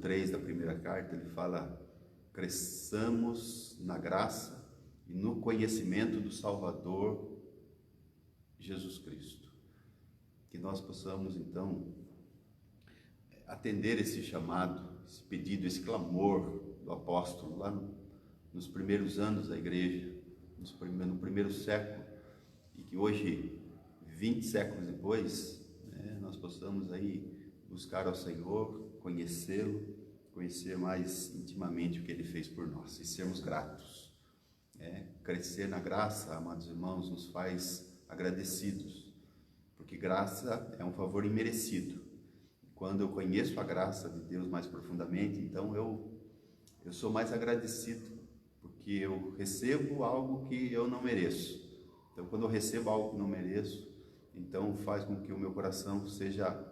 3 da primeira carta, ele fala: cresçamos na graça e no conhecimento do Salvador Jesus Cristo. Que nós possamos, então, atender esse chamado, esse pedido, esse clamor do apóstolo lá nos primeiros anos da igreja, no primeiro século, e que hoje, 20 séculos depois, nós possamos aí buscar ao Senhor, conhecê-lo, conhecer mais intimamente o que Ele fez por nós e sermos gratos. Crescer na graça, amados irmãos, nos faz agradecidos, porque graça é um favor imerecido. Quando eu conheço a graça de Deus mais profundamente, então eu sou mais agradecido, porque eu recebo algo que eu não mereço. Então, quando eu recebo algo que não mereço, então faz com que o meu coração seja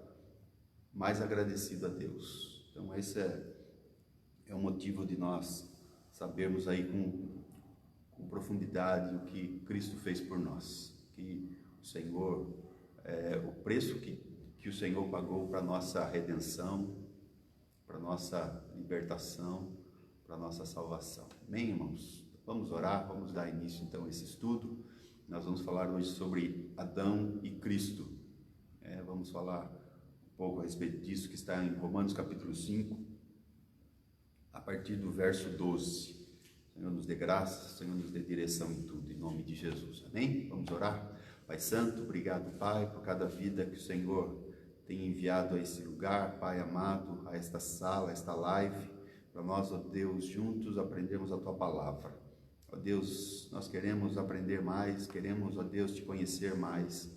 mais agradecido a Deus. Então, esse é o motivo de nós sabermos aí com profundidade o que Cristo fez por nós, que o Senhor, o preço que o Senhor pagou para a nossa redenção, para a nossa libertação, para a nossa salvação. Amém, irmãos? Vamos orar, vamos dar início então a esse estudo. Nós vamos falar hoje sobre Adão e Cristo. Vamos falar um pouco a respeito disso, que está em Romanos capítulo 5, a partir do verso 12. Senhor nos dê graça, Senhor nos dê direção em tudo, em nome de Jesus. Amém? Vamos orar? Pai Santo, obrigado, Pai, por cada vida que o Senhor tem enviado a esse lugar, Pai amado, a esta sala, a esta live, para nós, ó Deus, juntos aprendermos a Tua palavra. Ó Deus, nós queremos aprender mais, queremos, ó Deus, Te conhecer mais.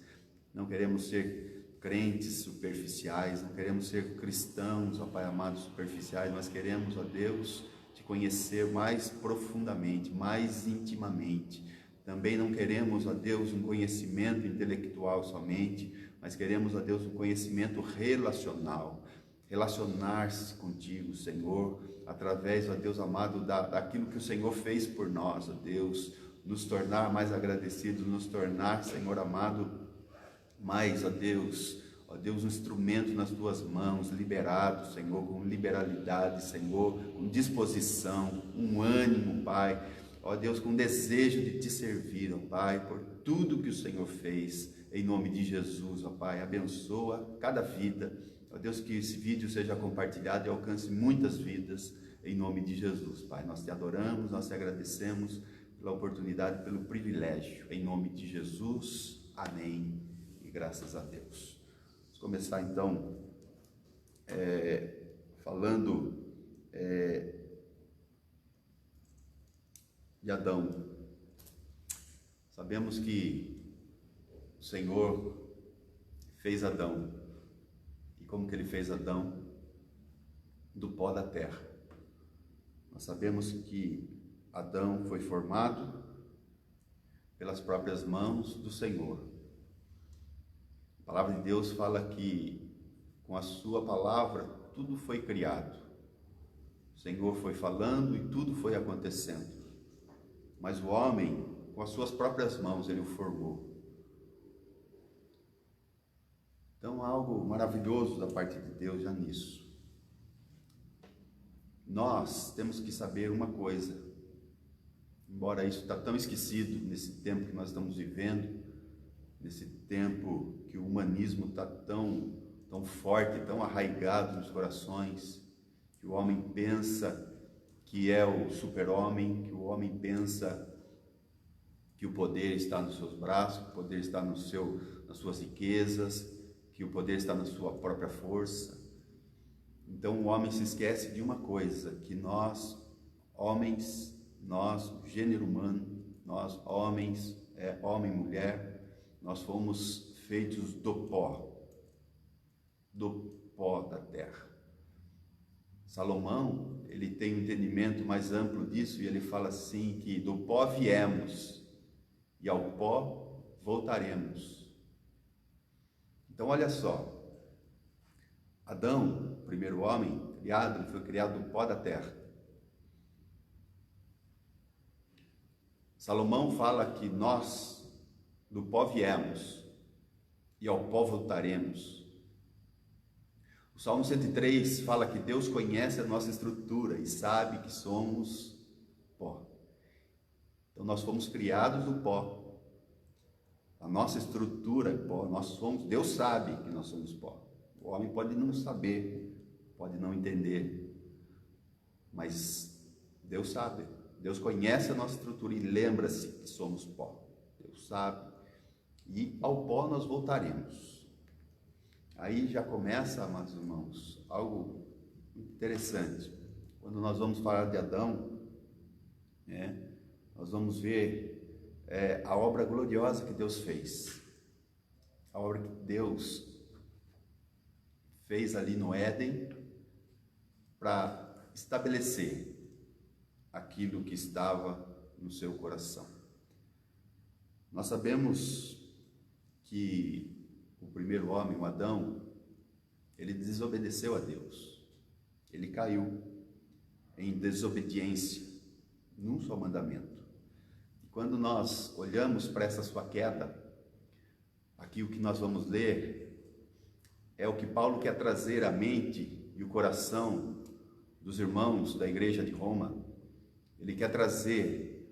Não queremos ser crentes superficiais, não queremos ser cristãos, ó Pai amado, superficiais, mas queremos, ó Deus, Te conhecer mais profundamente, mais intimamente. Também não queremos, ó Deus, um conhecimento intelectual somente, mas queremos, ó Deus, um conhecimento relacional. Relacionar-se contigo, Senhor, através, ó Deus amado, daquilo que o Senhor fez por nós, ó Deus, nos tornar mais agradecidos, nos tornar, Senhor amado, mais, ó Deus, um instrumento nas Tuas mãos, liberado, Senhor, com liberalidade, Senhor, com disposição, um ânimo, Pai, ó Deus, com desejo de Te servir, ó Pai, por tudo que o Senhor fez, em nome de Jesus, ó Pai, abençoa cada vida, ó Deus, que esse vídeo seja compartilhado e alcance muitas vidas, em nome de Jesus, Pai. Nós Te adoramos, nós Te agradecemos pela oportunidade, pelo privilégio, em nome de Jesus, amém, e graças a Deus. Vamos começar então, falando de Adão. Sabemos que o Senhor fez Adão. E como que Ele fez Adão? Do pó da terra. Nós sabemos que Adão foi formado pelas próprias mãos do Senhor. A palavra de Deus fala que com a Sua palavra tudo foi criado. O Senhor foi falando e tudo foi acontecendo. Mas o homem, com as suas próprias mãos, Ele o formou. Então, há algo maravilhoso da parte de Deus já nisso. Nós temos que saber uma coisa, embora isso está tão esquecido nesse tempo que nós estamos vivendo, nesse tempo que o humanismo está tão forte, tão arraigado nos corações, que o homem pensa que é o super-homem, que o homem pensa que o poder está nos seus braços, que o poder está nas suas riquezas, que o poder está na sua própria força. Então o homem se esquece de uma coisa, que nós, homens, nós, o gênero humano, nós, homens, homem e mulher, nós fomos feitos do pó da terra. Salomão, ele tem um entendimento mais amplo disso, e ele fala assim, que do pó viemos, e ao pó voltaremos. Então olha só, Adão, o primeiro homem criado, ele foi criado do pó da terra. Salomão fala que nós do pó viemos e ao pó voltaremos. O Salmo 103 fala que Deus conhece a nossa estrutura e sabe que somos pó. Então nós fomos criados do pó. A nossa estrutura é pó. Deus sabe que nós somos pó. O homem pode não saber, pode não entender, mas Deus sabe. Deus conhece a nossa estrutura e lembra-se que somos pó. Deus sabe. E ao pó nós voltaremos. Aí já começa, amados irmãos, algo interessante. Quando nós vamos falar de Adão, nós vamos ver a obra gloriosa que Deus fez. A obra que Deus fez ali no Éden para estabelecer aquilo que estava no seu coração. Nós sabemos que o primeiro homem, o Adão, ele desobedeceu a Deus. Ele caiu em desobediência num só mandamento. E quando nós olhamos para essa sua queda, aqui o que nós vamos ler é o que Paulo quer trazer à mente e o coração dos irmãos da igreja de Roma. Ele quer trazer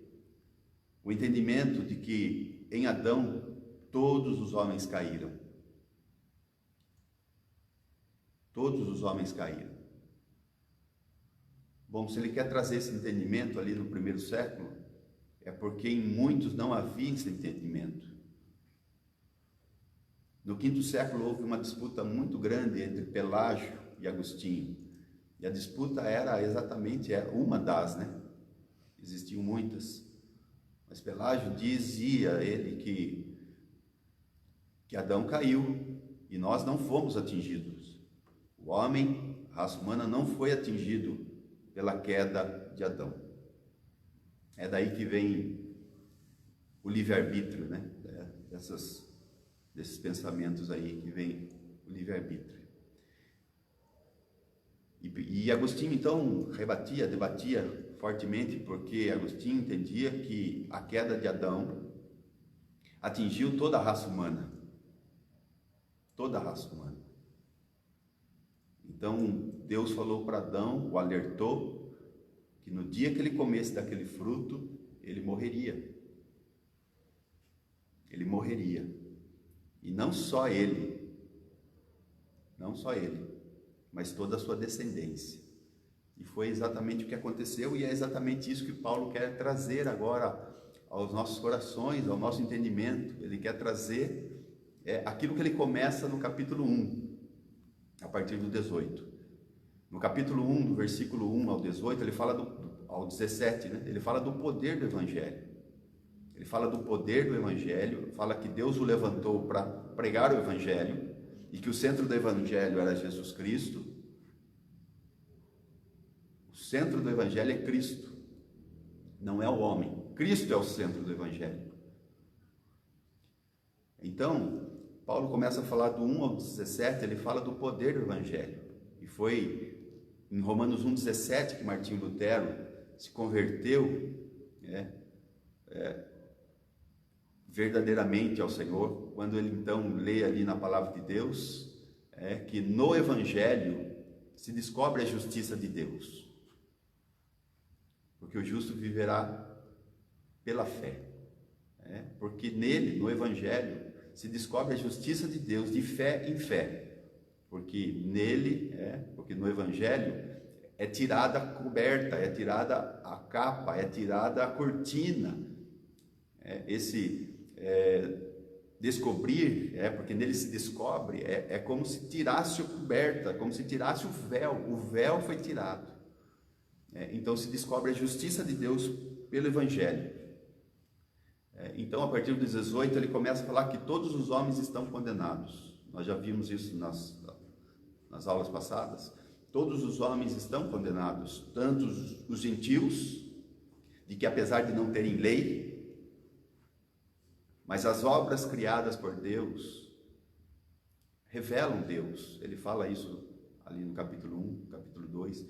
o entendimento de que em Adão todos os homens caíram. Todos os homens caíram. Bom, se ele quer trazer esse entendimento ali no primeiro século, é porque em muitos não havia esse entendimento. No quinto século houve uma disputa muito grande entre Pelágio e Agostinho. E a disputa era exatamente uma das, Existiam muitas. Mas Pelágio dizia ele que Adão caiu e nós não fomos atingidos. O homem, a raça humana, não foi atingido pela queda de Adão. É daí que vem o livre-arbítrio, desses pensamentos aí que vem o livre-arbítrio. E Agostinho, então, debatia fortemente, porque Agostinho entendia que a queda de Adão atingiu toda a raça humana. Toda a raça humana. Então, Deus falou para Adão, o alertou, que no dia que ele comesse daquele fruto, ele morreria. Ele morreria. E não só ele, mas toda a sua descendência. E foi exatamente o que aconteceu, e é exatamente isso que Paulo quer trazer agora aos nossos corações, ao nosso entendimento. Ele quer trazer aquilo que ele começa no capítulo 1, a partir do 18. No capítulo 1, do versículo 1 ao 18, ele fala ao 17, ele fala do poder do Evangelho. Ele fala do poder do Evangelho, fala que Deus o levantou para pregar o Evangelho, e que o centro do Evangelho era Jesus Cristo. O centro do Evangelho é Cristo, não é o homem. Cristo é o centro do Evangelho. Então, Paulo começa a falar do 1 ao 17, ele fala do poder do Evangelho. E foi em Romanos 1,17 que Martinho Lutero se converteu verdadeiramente ao Senhor, quando ele então lê ali na palavra de Deus, que no Evangelho se descobre a justiça de Deus. Porque o justo viverá pela fé. Porque nele, no Evangelho, se descobre a justiça de Deus de fé em fé, porque nele, porque no Evangelho é tirada a coberta, é tirada a capa, é tirada a cortina, descobrir, porque nele se descobre, é como se tirasse a coberta, como se tirasse o véu foi tirado, então se descobre a justiça de Deus pelo Evangelho. Então, a partir do 18, ele começa a falar que todos os homens estão condenados. Nós já vimos isso nas aulas passadas. Todos os homens estão condenados, tanto os gentios, de que apesar de não terem lei, mas as obras criadas por Deus revelam Deus. Ele fala isso ali no capítulo 1, capítulo 2.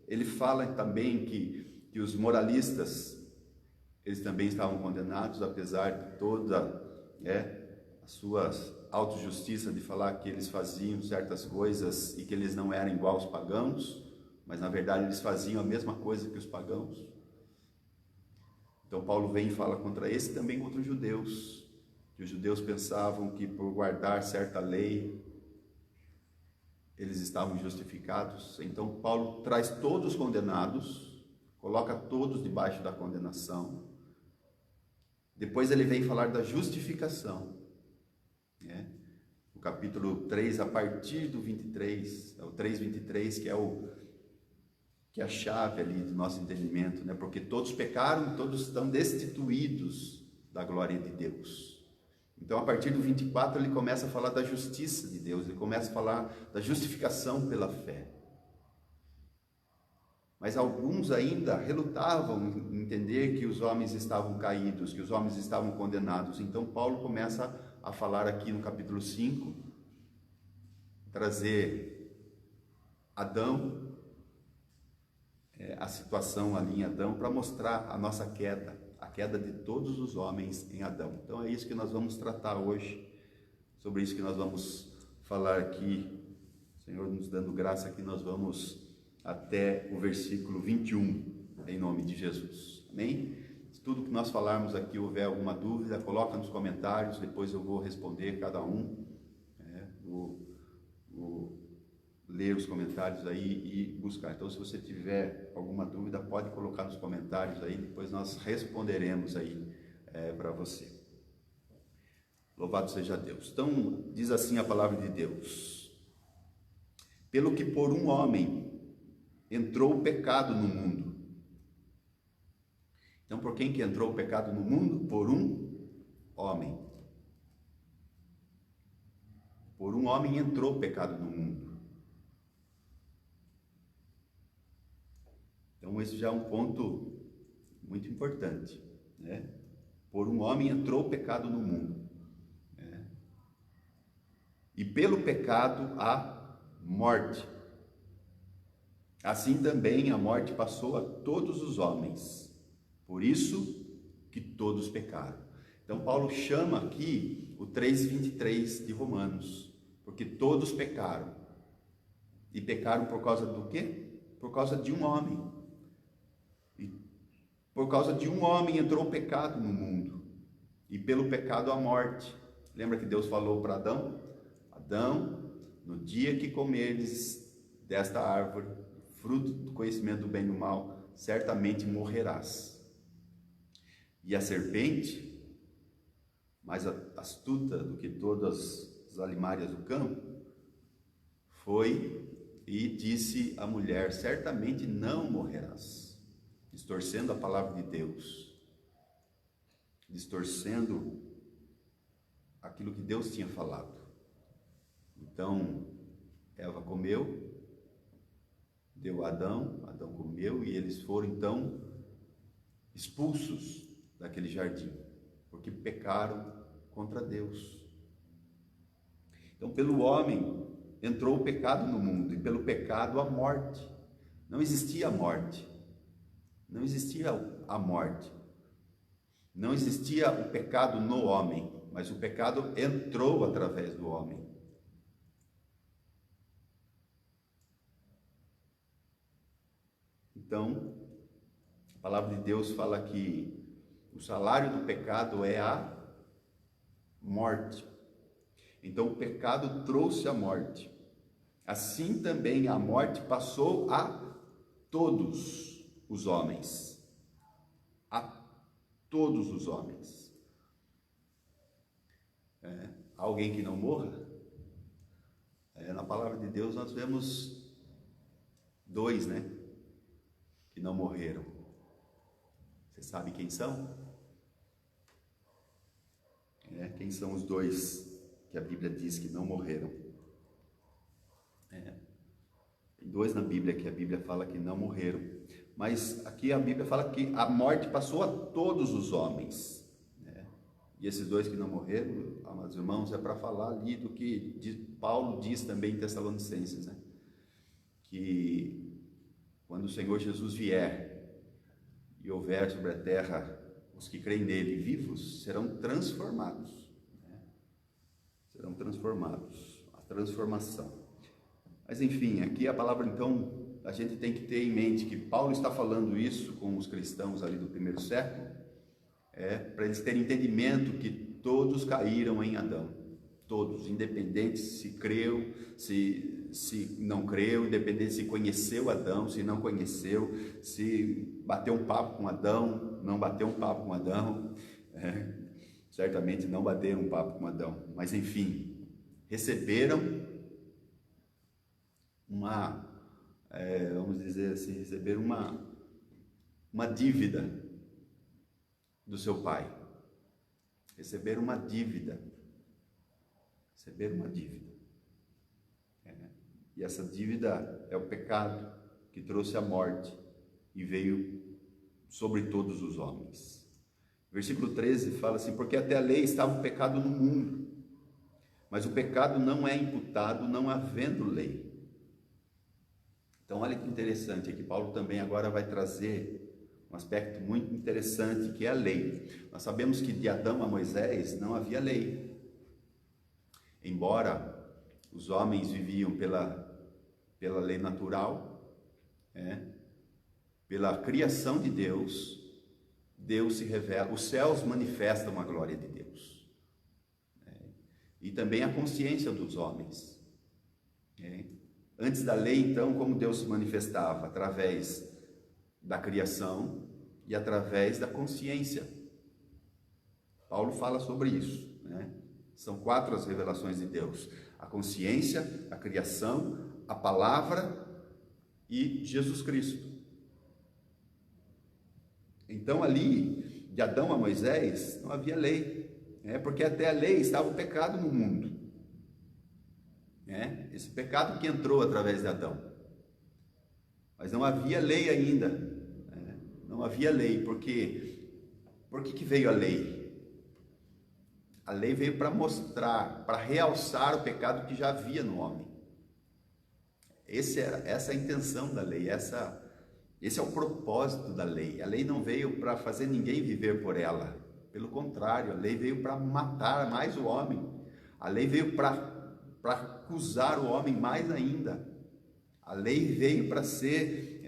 Ele fala também que os moralistas, eles também estavam condenados, apesar de toda a sua autojustiça de falar que eles faziam certas coisas e que eles não eram igual aos pagãos, mas na verdade eles faziam a mesma coisa que os pagãos. Então Paulo vem e fala contra esse e também contra os judeus, que os judeus pensavam que por guardar certa lei eles estavam justificados. Então Paulo traz todos condenados, coloca todos debaixo da condenação. Depois ele vem falar da justificação, né? O capítulo 3, a partir do 23, é o 3:23, que é a chave ali do nosso entendimento, né? Porque todos pecaram, todos estão destituídos da glória de Deus. Então, a partir do 24, ele começa a falar da justiça de Deus, ele começa a falar da justificação pela fé. Mas alguns ainda relutavam em entender que os homens estavam caídos, que os homens estavam condenados. Então, Paulo começa a falar aqui no capítulo 5, trazer Adão, a situação ali em Adão, para mostrar a nossa queda, a queda de todos os homens em Adão. Então é isso que nós vamos tratar hoje, sobre isso que nós vamos falar aqui, Senhor nos dando graça, que nós vamos até o versículo 21, em nome de Jesus, amém? Se tudo que nós falarmos aqui houver alguma dúvida, coloca nos comentários, depois eu vou responder cada um, vou ler os comentários aí e buscar. Então, se você tiver alguma dúvida, pode colocar nos comentários aí, depois nós responderemos aí para você. Louvado seja Deus. Então, diz assim a palavra de Deus: pelo que por um homem entrou o pecado no mundo. Então, por quem que entrou o pecado no mundo? Por um homem. Por um homem entrou o pecado no mundo. Então, esse já é um ponto muito importante, né? Por um homem entrou o pecado no mundo, né? E pelo pecado a morte. Assim também a morte passou a todos os homens, por isso que todos pecaram. Então, Paulo chama aqui o 3:23 de Romanos, porque todos pecaram. E pecaram por causa do quê? Por causa de um homem. Por causa de um homem entrou o pecado no mundo, e pelo pecado a morte. Lembra que Deus falou para Adão? Adão, no dia que comeres desta árvore, fruto do conhecimento do bem e do mal, certamente morrerás. E a serpente, mais astuta do que todas as alimárias do campo, foi e disse à mulher: certamente não morrerás. Distorcendo a palavra de Deus, distorcendo aquilo que Deus tinha falado. Então, Eva comeu, deu a Adão, Adão comeu, e eles foram então expulsos daquele jardim, porque pecaram contra Deus. Então, pelo homem entrou o pecado no mundo, e pelo pecado a morte. Não existia a morte. Não existia a morte, não existia o pecado no homem, mas o pecado entrou através do homem. Então, a palavra de Deus fala que o salário do pecado é a morte. Então, o pecado trouxe a morte. Assim também a morte passou a todos os homens, a todos os homens. Há alguém que não morra? Na palavra de Deus nós vemos dois, né, que não morreram. Você sabe quem são? Quem são os dois que a Bíblia diz que não morreram? Tem dois na Bíblia que a Bíblia fala que não morreram. Mas aqui a Bíblia fala que a morte passou a todos os homens, né? E esses dois que não morreram, amados irmãos, é para falar ali do que Paulo diz também em Tessalonicenses, né? Que quando o Senhor Jesus vier e houver sobre a terra os que creem nele vivos, serão transformados, né? serão transformados. A transformação. Mas enfim, aqui a palavra então, a gente tem que ter em mente que Paulo está falando isso com os cristãos ali do primeiro século, para eles terem entendimento que todos caíram em Adão. Todos, independente se creu, se não creu, independente se conheceu Adão, se não conheceu, se bateu um papo com Adão, não bateu um papo com Adão, certamente não bateram um papo com Adão, mas enfim, receberam vamos dizer assim, receberam uma dívida do seu pai, receberam uma dívida, e essa dívida é o pecado que trouxe a morte e veio sobre todos os homens. Versículo 13 fala assim: porque até a lei estava o pecado no mundo, mas o pecado não é imputado não havendo lei. Então olha que interessante, aqui Paulo também agora vai trazer um aspecto muito interessante, que é a lei. Nós sabemos que de Adão a Moisés não havia lei, embora os homens viviam pela lei natural, pela criação de Deus, Deus se revela, os céus manifestam a glória de Deus, e também a consciência dos homens. Antes da lei, então, como Deus se manifestava? Através da criação e através da consciência. Paulo fala sobre isso, São 4 as revelações de Deus: a consciência, a criação, a palavra e Jesus Cristo. Então ali, de Adão a Moisés, não havia lei, porque até a lei estava o pecado no mundo, esse pecado que entrou através de Adão, mas não havia lei ainda, não havia lei. Por que veio a lei? A lei veio para mostrar, para realçar o pecado que já havia no homem. Essa é a intenção da lei, esse é o propósito da lei. A lei não veio para fazer ninguém viver por ela, pelo contrário, a lei veio para matar mais o homem, a lei veio para acusar o homem mais ainda, a lei veio para ser,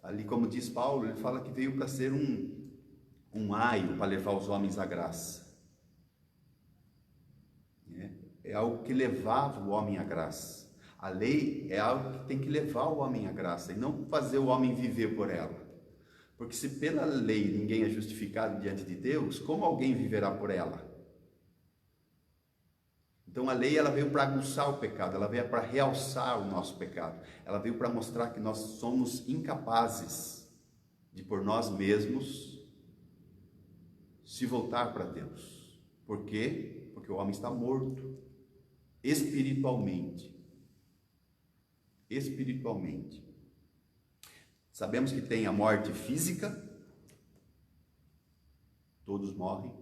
ali como diz Paulo, ele fala que veio para ser um aio para levar os homens à graça. É algo que levava o homem à graça. A lei é algo que tem que levar o homem à graça e não fazer o homem viver por ela. Porque se pela lei ninguém é justificado diante de Deus, como alguém viverá por ela? Então a lei, ela veio para aguçar o pecado, ela veio para realçar o nosso pecado, ela veio para mostrar que nós somos incapazes de por nós mesmos se voltar para Deus. Por quê? Porque o homem está morto espiritualmente. Sabemos que tem a morte física, todos morrem,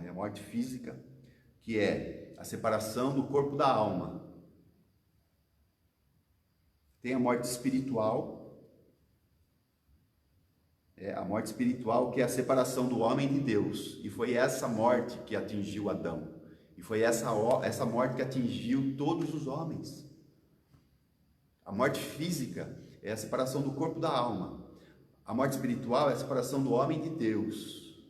a morte física, que é a separação do corpo da alma. Tem a morte espiritual, a morte espiritual, que é a separação do homem de Deus, e foi essa morte que atingiu Adão, e foi essa morte que atingiu todos os homens. A morte física é a separação do corpo da alma, a morte espiritual é a separação do homem de Deus.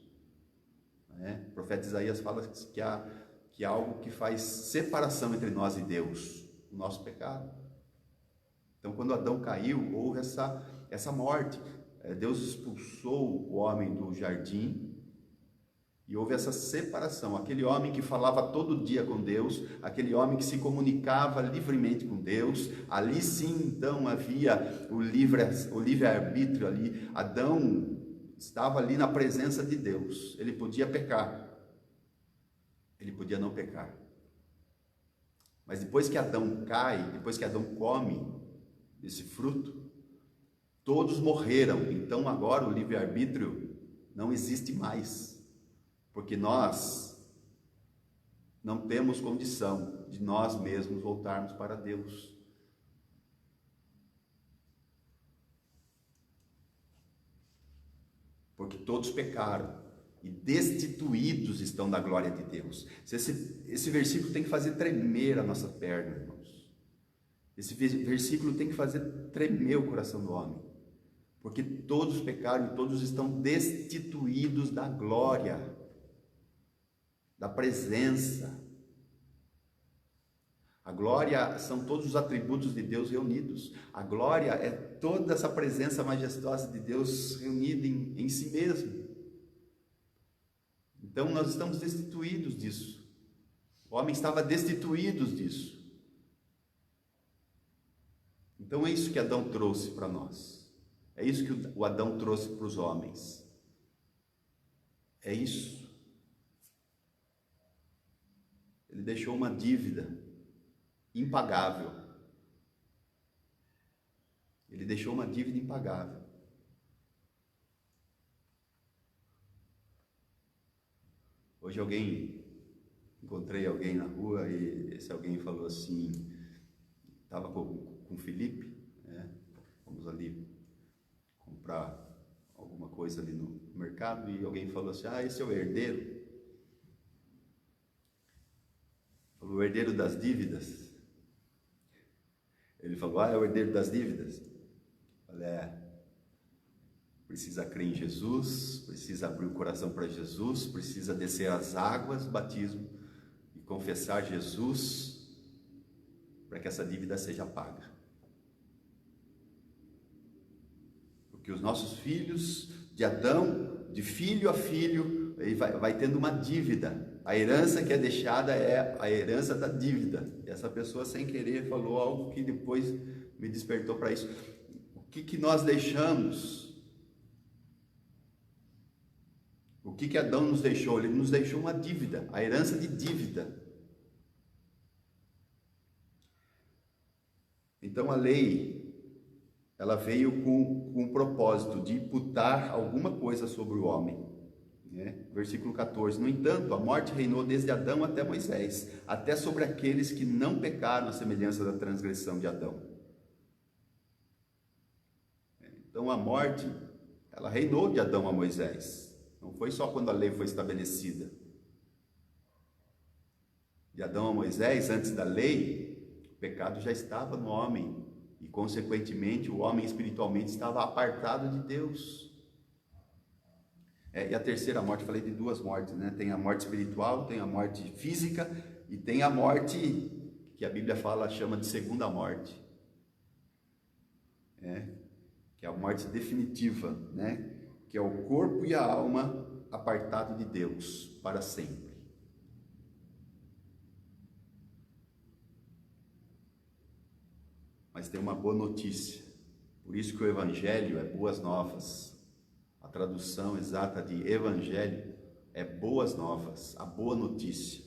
O profeta Isaías fala que há algo que faz separação entre nós e Deus, o nosso pecado. Então, quando Adão caiu, houve essa morte. Deus expulsou o homem do jardim e houve essa separação. Aquele homem que falava todo dia com Deus, aquele homem que se comunicava livremente com Deus, ali sim, então, havia o livre-arbítrio ali. Adão estava ali na presença de Deus, ele podia pecar, ele podia não pecar. Mas depois que Adão cai, depois que Adão come esse fruto, todos morreram. Então agora o livre-arbítrio não existe mais, porque nós não temos condição de nós mesmos voltarmos para Deus. Porque todos pecaram. e destituídos estão da glória de Deus. Esse versículo tem que fazer tremer a nossa perna, irmãos. Esse versículo tem que fazer tremer o coração do homem, porque todos pecaram e todos estão destituídos da glória, da presença. A glória são todos os atributos de Deus reunidos. A glória é toda essa presença majestosa de Deus reunida em si mesmo. Então nós estamos destituídos disso. O homem estava destituído disso. Então é isso que Adão trouxe para nós. É isso que o Adão trouxe para os homens. É isso. Ele deixou uma dívida impagável. Ele deixou uma dívida impagável. Hoje encontrei alguém na rua e esse alguém falou assim, estava com o Felipe, né? Fomos ali comprar alguma coisa ali no mercado e alguém falou assim, esse é o herdeiro. Falou, o herdeiro das dívidas. Ele falou, é o herdeiro das dívidas? Falei, precisa crer em Jesus, precisa abrir o coração para Jesus, precisa descer as águas do batismo e confessar Jesus para que essa dívida seja paga. Porque os nossos filhos, de Adão, de filho a filho, ele vai tendo uma dívida. A herança que é deixada é a herança da dívida. E essa pessoa, sem querer, falou algo que depois me despertou para isso. O que nós deixamos? O que Adão nos deixou? Ele nos deixou uma dívida, a herança de dívida. Então a lei, ela veio com o propósito de imputar alguma coisa sobre o homem. Versículo 14, no entanto, a morte reinou desde Adão até Moisés, até sobre aqueles que não pecaram à semelhança da transgressão de Adão. Então a morte, ela reinou de Adão a Moisés, não foi só quando a lei foi estabelecida. De Adão a Moisés, antes da lei, o pecado já estava no homem, e consequentemente o homem espiritualmente estava apartado de Deus. E a terceira morte, falei de duas mortes, né? Tem a morte espiritual, tem a morte física e tem a morte que a Bíblia chama de segunda morte, que é a morte definitiva, né? Que é o corpo e a alma apartado de Deus para sempre. Mas tem uma boa notícia, por isso que o Evangelho é boas novas. A tradução exata de evangelho é boas novas, a boa notícia.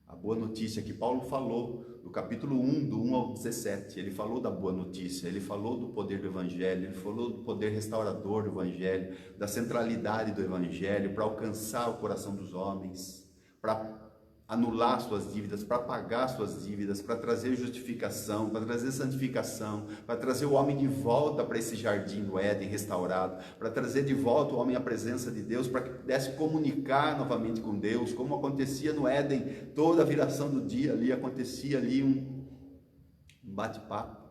A boa notícia que Paulo falou no capítulo 1, do 1 ao 17. Ele falou da boa notícia, ele falou do poder do evangelho, ele falou do poder restaurador do evangelho, da centralidade do evangelho para alcançar o coração dos homens, para anular suas dívidas, para pagar suas dívidas, para trazer justificação, para trazer santificação, para trazer o homem de volta para esse jardim do Éden restaurado, para trazer de volta o homem à presença de Deus, para que pudesse comunicar novamente com Deus, como acontecia no Éden, toda a viração do dia ali, acontecia ali um bate-papo.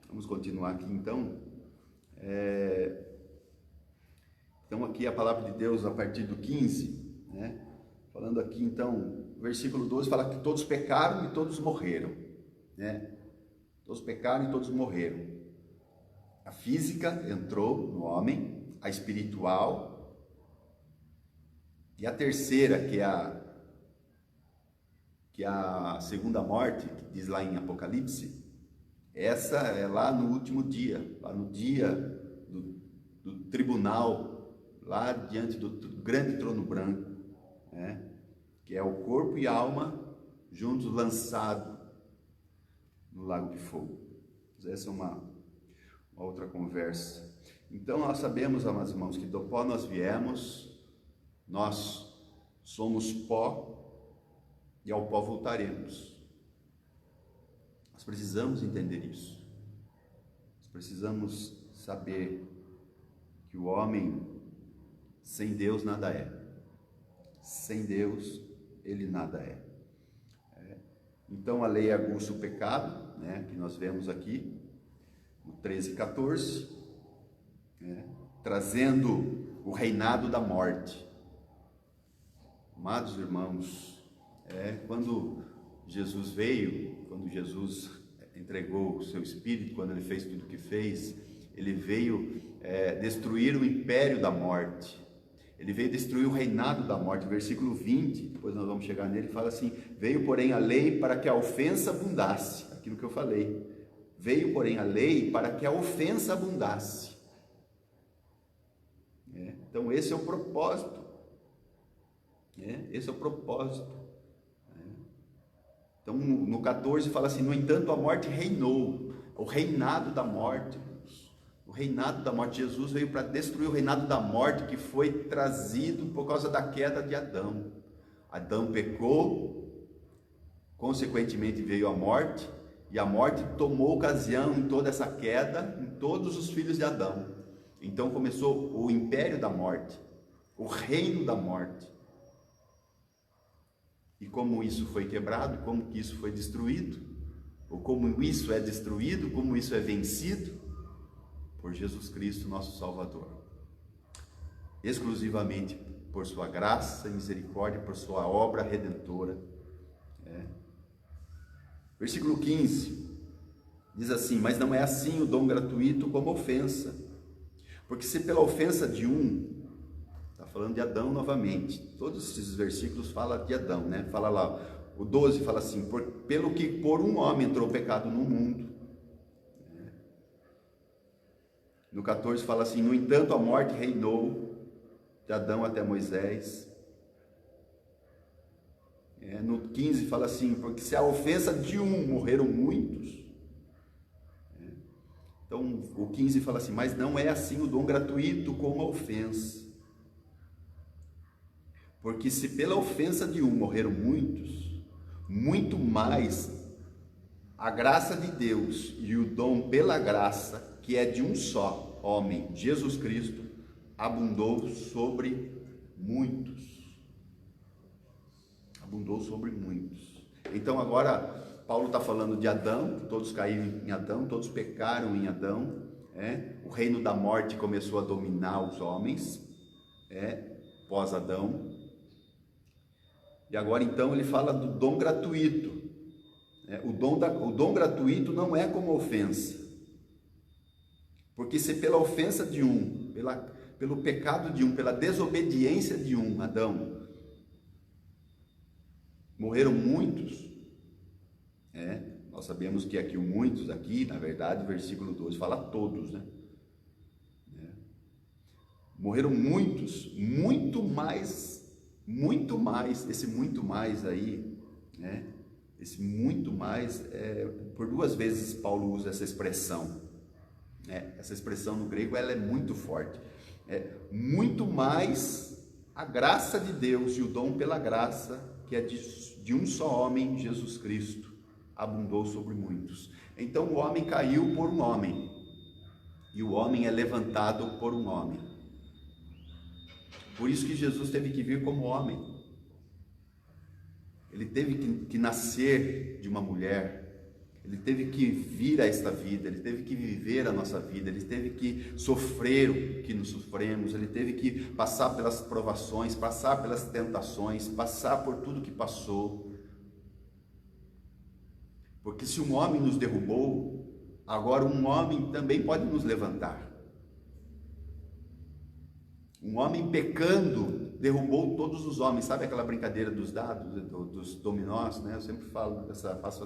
Vamos continuar aqui então. Então aqui a palavra de Deus a partir do 15, né? Falando aqui então, versículo 12 fala que todos pecaram e todos morreram, né? Todos pecaram e todos morreram. A física entrou no homem, a espiritual, e a terceira, que é a segunda morte, que diz lá em Apocalipse, essa é lá no último dia, lá no dia do tribunal, lá diante do grande trono branco, né? Que é o corpo e a alma juntos lançados no lago de fogo. Essa é uma outra conversa. Então nós sabemos, amados irmãos, que do pó nós viemos, nós somos pó e ao pó voltaremos. Nós precisamos entender isso. Nós precisamos saber que o homem sem Deus nada é. Sem Deus ele nada é. Então a lei aguça o pecado, né, que nós vemos aqui no 13:14, né, trazendo o reinado da morte. Amados irmãos, quando Jesus veio, quando Jesus entregou o seu Espírito, quando ele fez tudo o que fez, ele veio destruir o império da morte, ele veio destruir o reinado da morte. Versículo 20, depois nós vamos chegar nele, fala assim: veio porém a lei para que a ofensa abundasse, aquilo que eu falei, veio porém a lei para que a ofensa abundasse. Então esse é o propósito, esse é o propósito. Então no 14 fala assim: no entanto a morte reinou, o reinado da morte, o reinado da morte. Jesus veio para destruir o reinado da morte que foi trazido por causa da queda de Adão. Adão pecou, consequentemente veio a morte, e a morte tomou ocasião em toda essa queda, em todos os filhos de Adão. Então começou o império da morte, o reino da morte. E como isso foi quebrado, como que isso foi destruído, ou como isso é destruído, como isso é vencido? Por Jesus Cristo, nosso Salvador. Exclusivamente por sua graça e misericórdia, por sua obra redentora. Versículo 15 diz assim: mas não é assim o dom gratuito como ofensa. Porque se pela ofensa de um, está falando de Adão novamente, todos esses versículos falam de Adão, né? Fala lá, o 12 fala assim: pelo que por um homem entrou o pecado no mundo. No 14 fala assim: no entanto a morte reinou de Adão até Moisés. No 15 fala assim: porque se a ofensa de um morreram muitos. Então o 15 fala assim: mas não é assim o dom gratuito como a ofensa. Porque se pela ofensa de um morreram muitos, muito mais a graça de Deus e o dom pela graça, que é de um só homem, Jesus Cristo, abundou sobre muitos. Abundou sobre muitos. Então agora Paulo está falando de Adão, todos caíram em Adão, todos pecaram em Adão. O reino da morte começou a dominar os homens, pós Adão. E agora então ele fala do dom gratuito. O dom gratuito não é como ofensa. Porque se pela ofensa de um, pelo pecado de um, pela desobediência de um, Adão, morreram muitos, nós sabemos que aqui o muitos, aqui, na verdade, o versículo 12 fala todos, né? Morreram muitos, muito mais, esse muito mais aí, esse muito mais, por duas vezes Paulo usa essa expressão. Essa expressão no grego ela é muito forte. Muito mais a graça de Deus e o dom pela graça, que é de um só homem, Jesus Cristo, abundou sobre muitos. Então o homem caiu por um homem, e o homem é levantado por um homem. Por isso que Jesus teve que vir como homem. Ele teve que nascer de uma mulher. Ele teve que vir a esta vida, ele teve que viver a nossa vida, ele teve que sofrer o que nos sofremos, ele teve que passar pelas provações, passar pelas tentações, passar por tudo que passou. Porque se um homem nos derrubou, agora um homem também pode nos levantar. Um homem pecando derrubou todos os homens. Sabe aquela brincadeira dos dados, dos dominós, né? Eu sempre faço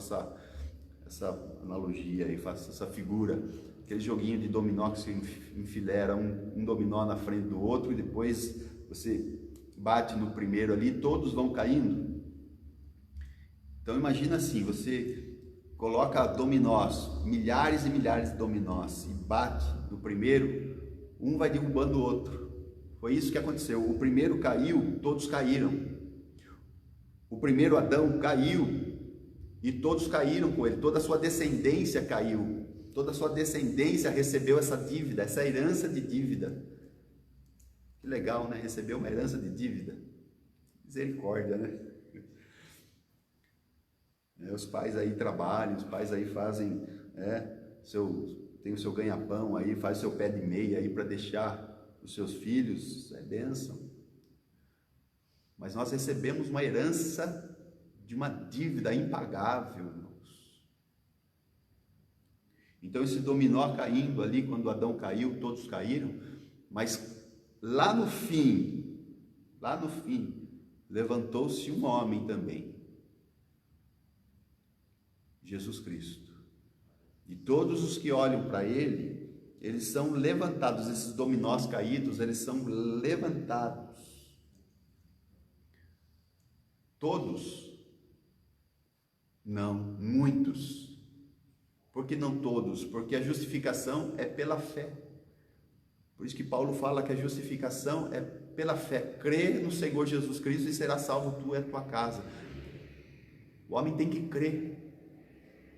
essa analogia aí, faço essa figura, aquele joguinho de dominó que você enfileira um dominó na frente do outro e depois você bate no primeiro ali, todos vão caindo. Então imagina assim, você coloca dominós, milhares e milhares de dominós e bate no primeiro, um vai derrubando o outro. Foi isso que aconteceu. O primeiro caiu, todos caíram. O primeiro Adão caiu e todos caíram com ele, toda a sua descendência caiu, toda a sua descendência recebeu essa dívida, essa herança de dívida. Que legal, né? Receber uma herança de dívida. Misericórdia, né? Os pais aí trabalham, os pais aí fazem, tem o seu ganha-pão aí, faz o seu pé de meia aí para deixar os seus filhos, é bênção. Mas nós recebemos uma herança de uma dívida impagável, irmãos. Então esse dominó caindo ali, quando Adão caiu, todos caíram, mas lá no fim, levantou-se um homem também, Jesus Cristo. E todos os que olham para ele, eles são levantados, esses dominós caídos, eles são levantados. Todos? Não, muitos. Por que não todos? Porque a justificação é pela fé. Por isso que Paulo fala que a justificação é pela fé. Crê no Senhor Jesus Cristo e será salvo tu e a tua casa. O homem tem que crer.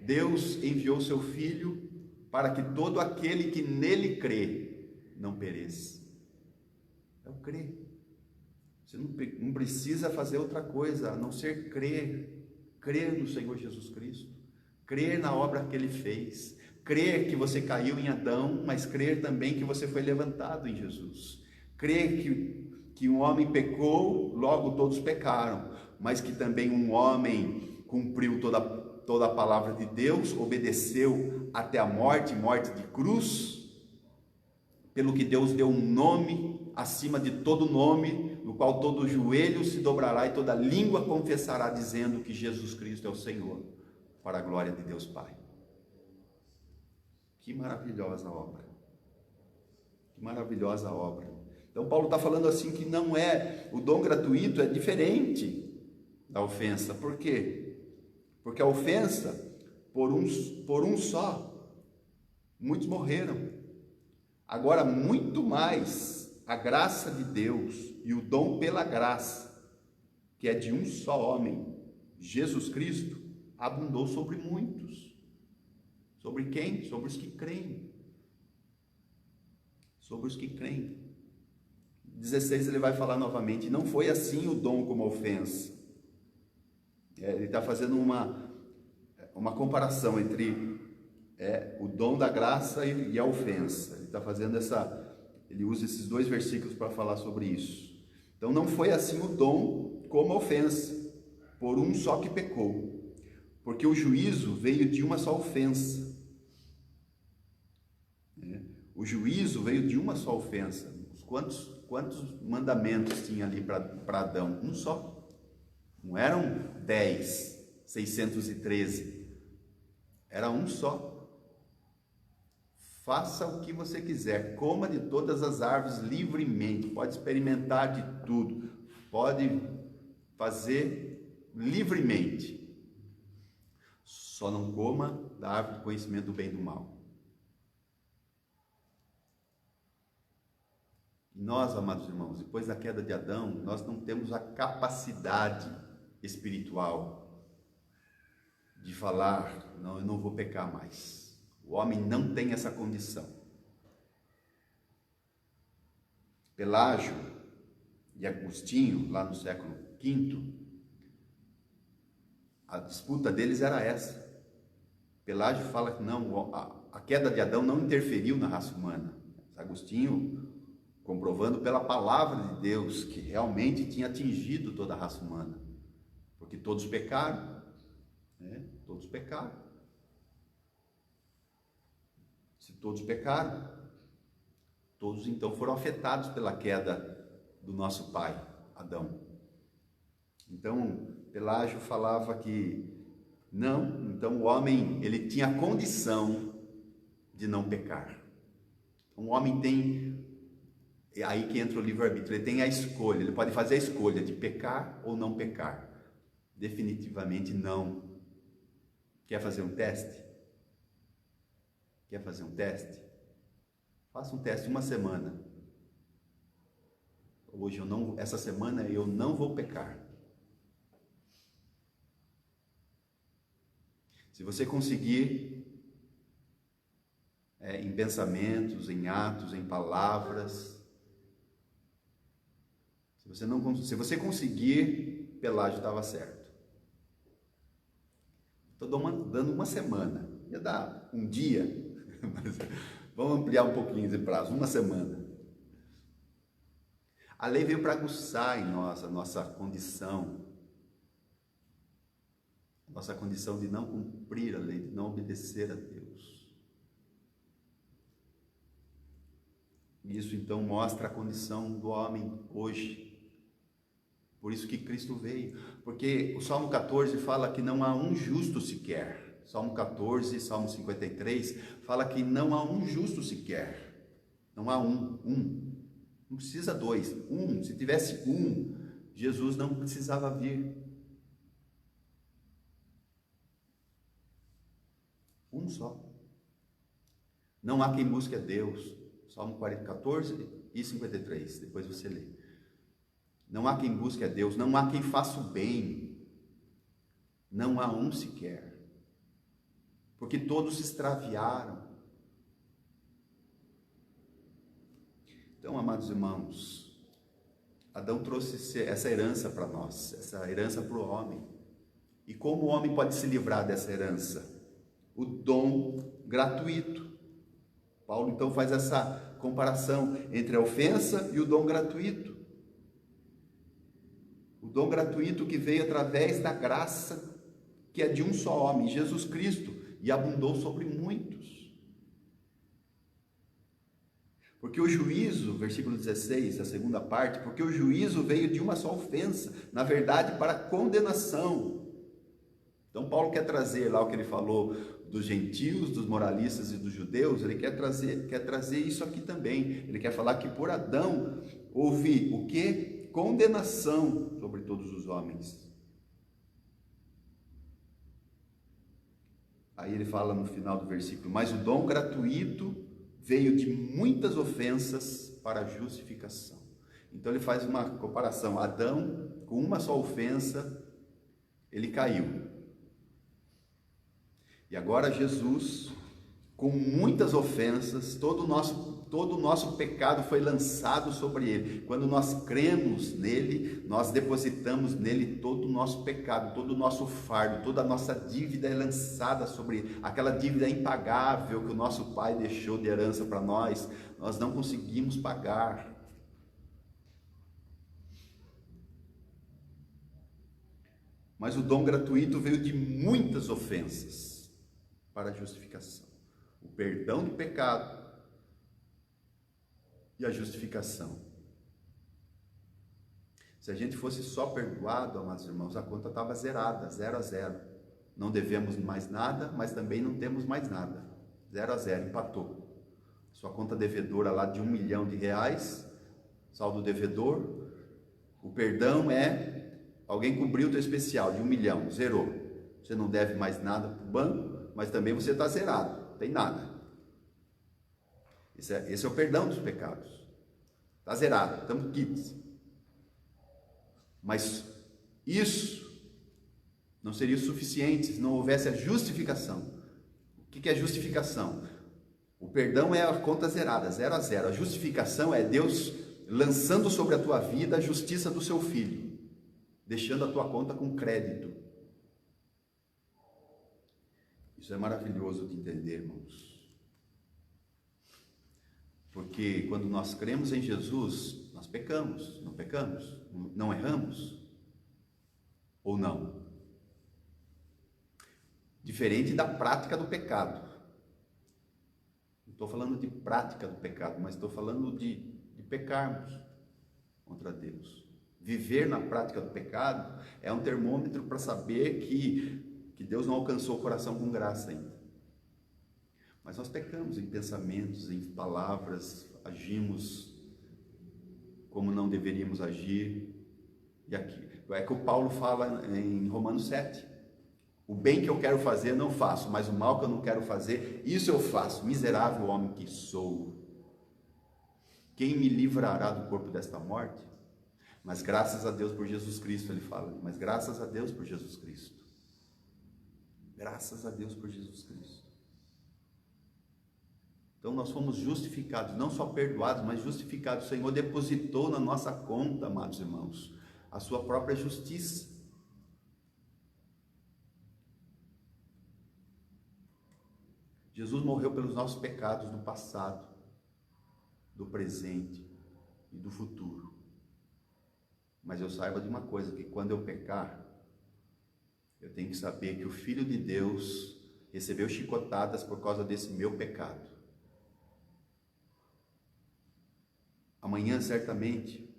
Deus enviou seu Filho para que todo aquele que nele crê não pereça. É o crer. Você não precisa fazer outra coisa a não ser crer. Crer no Senhor Jesus Cristo. Crer na obra que Ele fez. Crer que você caiu em Adão, mas crer também que você foi levantado em Jesus. Crer que um homem pecou, logo todos pecaram, mas que também um homem cumpriu toda a palavra de Deus, obedeceu até a morte de cruz, pelo que Deus deu um nome acima de todo nome, no qual todo joelho se dobrará e toda língua confessará, dizendo que Jesus Cristo é o Senhor, para a glória de Deus Pai. Que maravilhosa obra, que maravilhosa obra. Então Paulo está falando assim que não é, o dom gratuito é diferente da ofensa. Por quê? Porque a ofensa, por um só, muitos morreram. Agora, muito mais, a graça de Deus e o dom pela graça, que é de um só homem, Jesus Cristo, abundou sobre muitos. Sobre quem? Sobre os que creem. Sobre os que creem. 16 ele vai falar novamente, não foi assim o dom como a ofensa. Ele está fazendo uma comparação entre o dom da graça e a ofensa. Ele está fazendo ele usa esses dois versículos para falar sobre isso. Então não foi assim o dom como a ofensa, por um só que pecou, porque o juízo veio de uma só ofensa. O juízo veio de uma só ofensa. Quantos mandamentos tinha ali para Adão? Um só. Não eram 10, 613. Era um só. Faça o que você quiser. Coma de todas as árvores livremente. Pode experimentar de tudo. Pode fazer livremente. Só não coma da árvore do conhecimento do bem e do mal. E nós, amados irmãos, depois da queda de Adão, nós não temos a capacidade espiritual de falar, não, eu não vou pecar mais. O homem não tem essa condição. Pelágio e Agostinho, lá no século V, a disputa deles era essa. Pelágio fala que não, a queda de Adão não interferiu na raça humana. Agostinho comprovando pela palavra de Deus que realmente tinha atingido toda a raça humana, porque todos pecaram, todos pecaram. Se todos pecaram, todos então foram afetados pela queda do nosso pai, Adão. Então, Pelágio falava que não, então o homem, ele tinha a condição de não pecar. Então, o homem tem, é aí que entra o livre-arbítrio, ele tem a escolha, ele pode fazer a escolha de pecar ou não pecar. Definitivamente não. Quer fazer um teste? Quer fazer um teste? Faça um teste uma semana. Hoje essa semana eu não vou pecar. Se você conseguir, em pensamentos, em atos, em palavras, Se você conseguir, Pelágio estava certo. Estou dando uma semana. Ia dar um dia, mas vamos ampliar um pouquinho esse prazo, uma semana. A lei veio para aguçar em nós a nossa condição de não cumprir a lei, de não obedecer a Deus. Isso então mostra a condição do homem hoje. Por isso que Cristo veio. Porque o Salmo 14 fala que não há um justo sequer. Salmo 14, Salmo 53 fala que não há um justo sequer. Não há um. Não precisa dois. Se tivesse Jesus não precisava vir. Um só. Não há quem busque a Deus. Salmo 14 e 53. Depois você lê. Não há quem busque a Deus. Não há quem faça o bem. Não há um sequer. Porque todos se extraviaram. Então, amados irmãos, Adão trouxe essa herança para nós, essa herança para o homem. E como o homem pode se livrar dessa herança? O dom gratuito. Paulo então faz essa comparação entre a ofensa e o dom gratuito. O dom gratuito que veio através da graça que é de um só homem, Jesus Cristo, e abundou sobre muitos. Porque o juízo, versículo 16, a segunda parte, porque o juízo veio de uma só ofensa, na verdade para condenação. Então Paulo quer trazer lá o que ele falou dos gentios, dos moralistas e dos judeus, ele quer trazer isso aqui também. Ele quer falar que por Adão houve o quê? Condenação sobre todos os homens. Aí ele fala no final do versículo, mas o dom gratuito veio de muitas ofensas para a justificação. Então ele faz uma comparação. Adão, com uma só ofensa, ele caiu. E agora Jesus, com muitas ofensas, todo o nosso pecado foi lançado sobre ele. Quando nós cremos nele, nós depositamos nele todo o nosso pecado, todo o nosso fardo, toda a nossa dívida é lançada sobre ele. Aquela dívida impagável que o nosso pai deixou de herança para nós, nós não conseguimos pagar. Mas o dom gratuito veio de muitas ofensas para a justificação. O perdão do pecado e a justificação. Se a gente fosse só perdoado, amados irmãos, a conta estava zerada, 0 a 0. Não devemos mais nada, mas também não temos mais nada. 0 a 0, empatou. Sua conta devedora lá de R$1 milhão, saldo devedor. O perdão é, alguém cobriu o teu especial de R$1 milhão, zerou. Você não deve mais nada para o banco, mas também você está zerado, não tem nada. Esse é o perdão dos pecados. Está zerado, estamos quites. Mas isso não seria o suficiente se não houvesse a justificação. O que é justificação? O perdão é a conta zerada, 0 a 0. A justificação é Deus lançando sobre a tua vida a justiça do seu Filho, deixando a tua conta com crédito. Isso é maravilhoso de entender, irmãos. Porque quando nós cremos em Jesus, nós pecamos, não pecamos? Não erramos? Ou não? Diferente da prática do pecado. Não estou falando de prática do pecado, mas estou falando de pecarmos contra Deus. Viver na prática do pecado é um termômetro para saber que Deus não alcançou o coração com graça ainda. Mas nós pecamos em pensamentos, em palavras, agimos como não deveríamos agir. E aqui é que o Paulo fala em Romanos 7. O bem que eu quero fazer não faço, mas o mal que eu não quero fazer, isso eu faço. Miserável homem que sou. Quem me livrará do corpo desta morte? Mas graças a Deus por Jesus Cristo, ele fala. Mas graças a Deus por Jesus Cristo. Graças a Deus por Jesus Cristo. Então nós fomos justificados, não só perdoados, mas justificados. O Senhor depositou na nossa conta, amados irmãos, a sua própria justiça. Jesus morreu pelos nossos pecados do passado, do presente e do futuro. Mas eu saiba de uma coisa, que quando eu pecar, eu tenho que saber que o Filho de Deus recebeu chicotadas por causa desse meu pecado. Amanhã, certamente,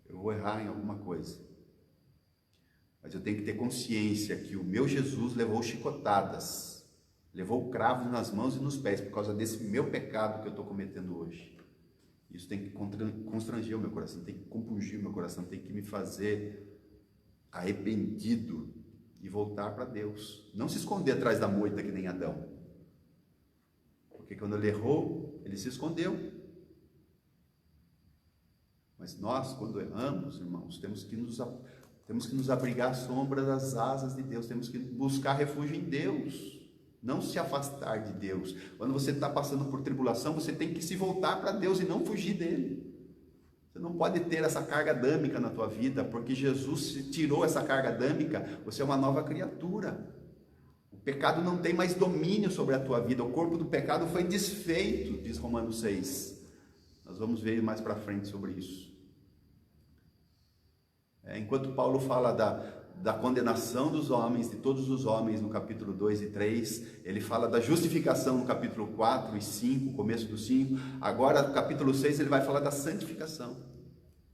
eu vou errar em alguma coisa. Mas eu tenho que ter consciência que o meu Jesus levou chicotadas, levou cravos nas mãos e nos pés por causa desse meu pecado que eu estou cometendo hoje. Isso tem que constranger o meu coração, tem que compungir o meu coração, tem que me fazer arrependido e voltar para Deus. Não se esconder atrás da moita que nem Adão. Porque quando ele errou, ele se escondeu. Mas nós, quando erramos, irmãos, temos que nos abrigar à sombra das asas de Deus, temos que buscar refúgio em Deus, não se afastar de Deus. Quando você está passando por tribulação, você tem que se voltar para Deus e não fugir dele. Você não pode ter essa carga adâmica na tua vida, porque Jesus tirou essa carga adâmica, você é uma nova criatura. O pecado não tem mais domínio sobre a tua vida, o corpo do pecado foi desfeito, diz Romanos 6. Nós vamos ver mais para frente sobre isso. Enquanto Paulo fala da condenação dos homens, de todos os homens, no capítulo 2 e 3, ele fala da justificação no capítulo 4 e 5, começo do 5, agora no capítulo 6 ele vai falar da santificação.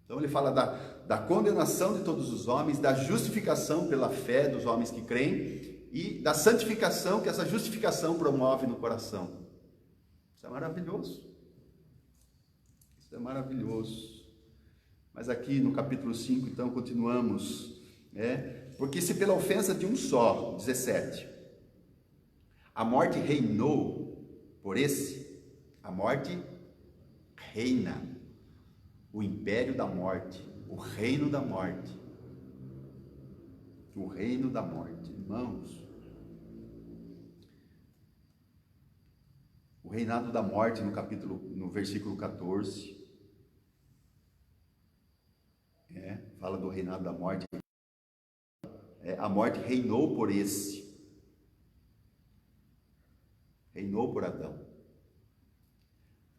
Então ele fala da condenação de todos os homens, da justificação pela fé dos homens que creem, e da santificação que essa justificação promove no coração. Isso é maravilhoso. Isso é maravilhoso. Mas aqui no capítulo 5, então, continuamos, porque se pela ofensa de um só, 17, a morte reinou por esse, a morte reina, o império da morte, o reino da morte, irmãos, o reinado da morte no versículo 14, fala do reinado da morte, a morte reinou por reinou por Adão.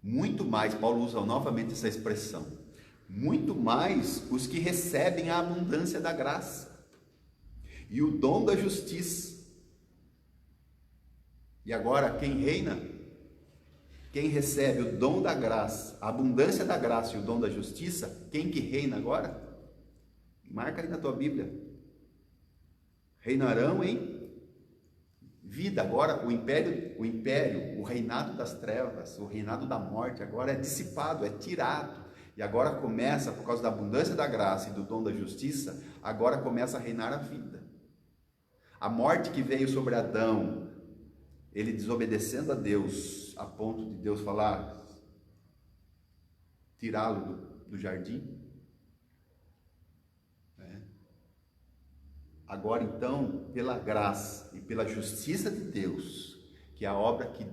Muito mais, Paulo usa novamente essa expressão, muito mais os que recebem a abundância da graça e o dom da justiça. E agora quem reina, quem recebe o dom da graça, a abundância da graça e o dom da justiça, quem que reina agora? Marca aí na tua Bíblia. Reinarão em vida. Agora o império, o reinado das trevas, o reinado da morte, agora é dissipado, é tirado. E agora começa, por causa da abundância da graça e do dom da justiça, agora começa a reinar a vida. A morte que veio sobre Adão, ele desobedecendo a Deus, a ponto de Deus falar, tirá-lo do jardim. Agora então, pela graça e pela justiça de Deus, que é a obra que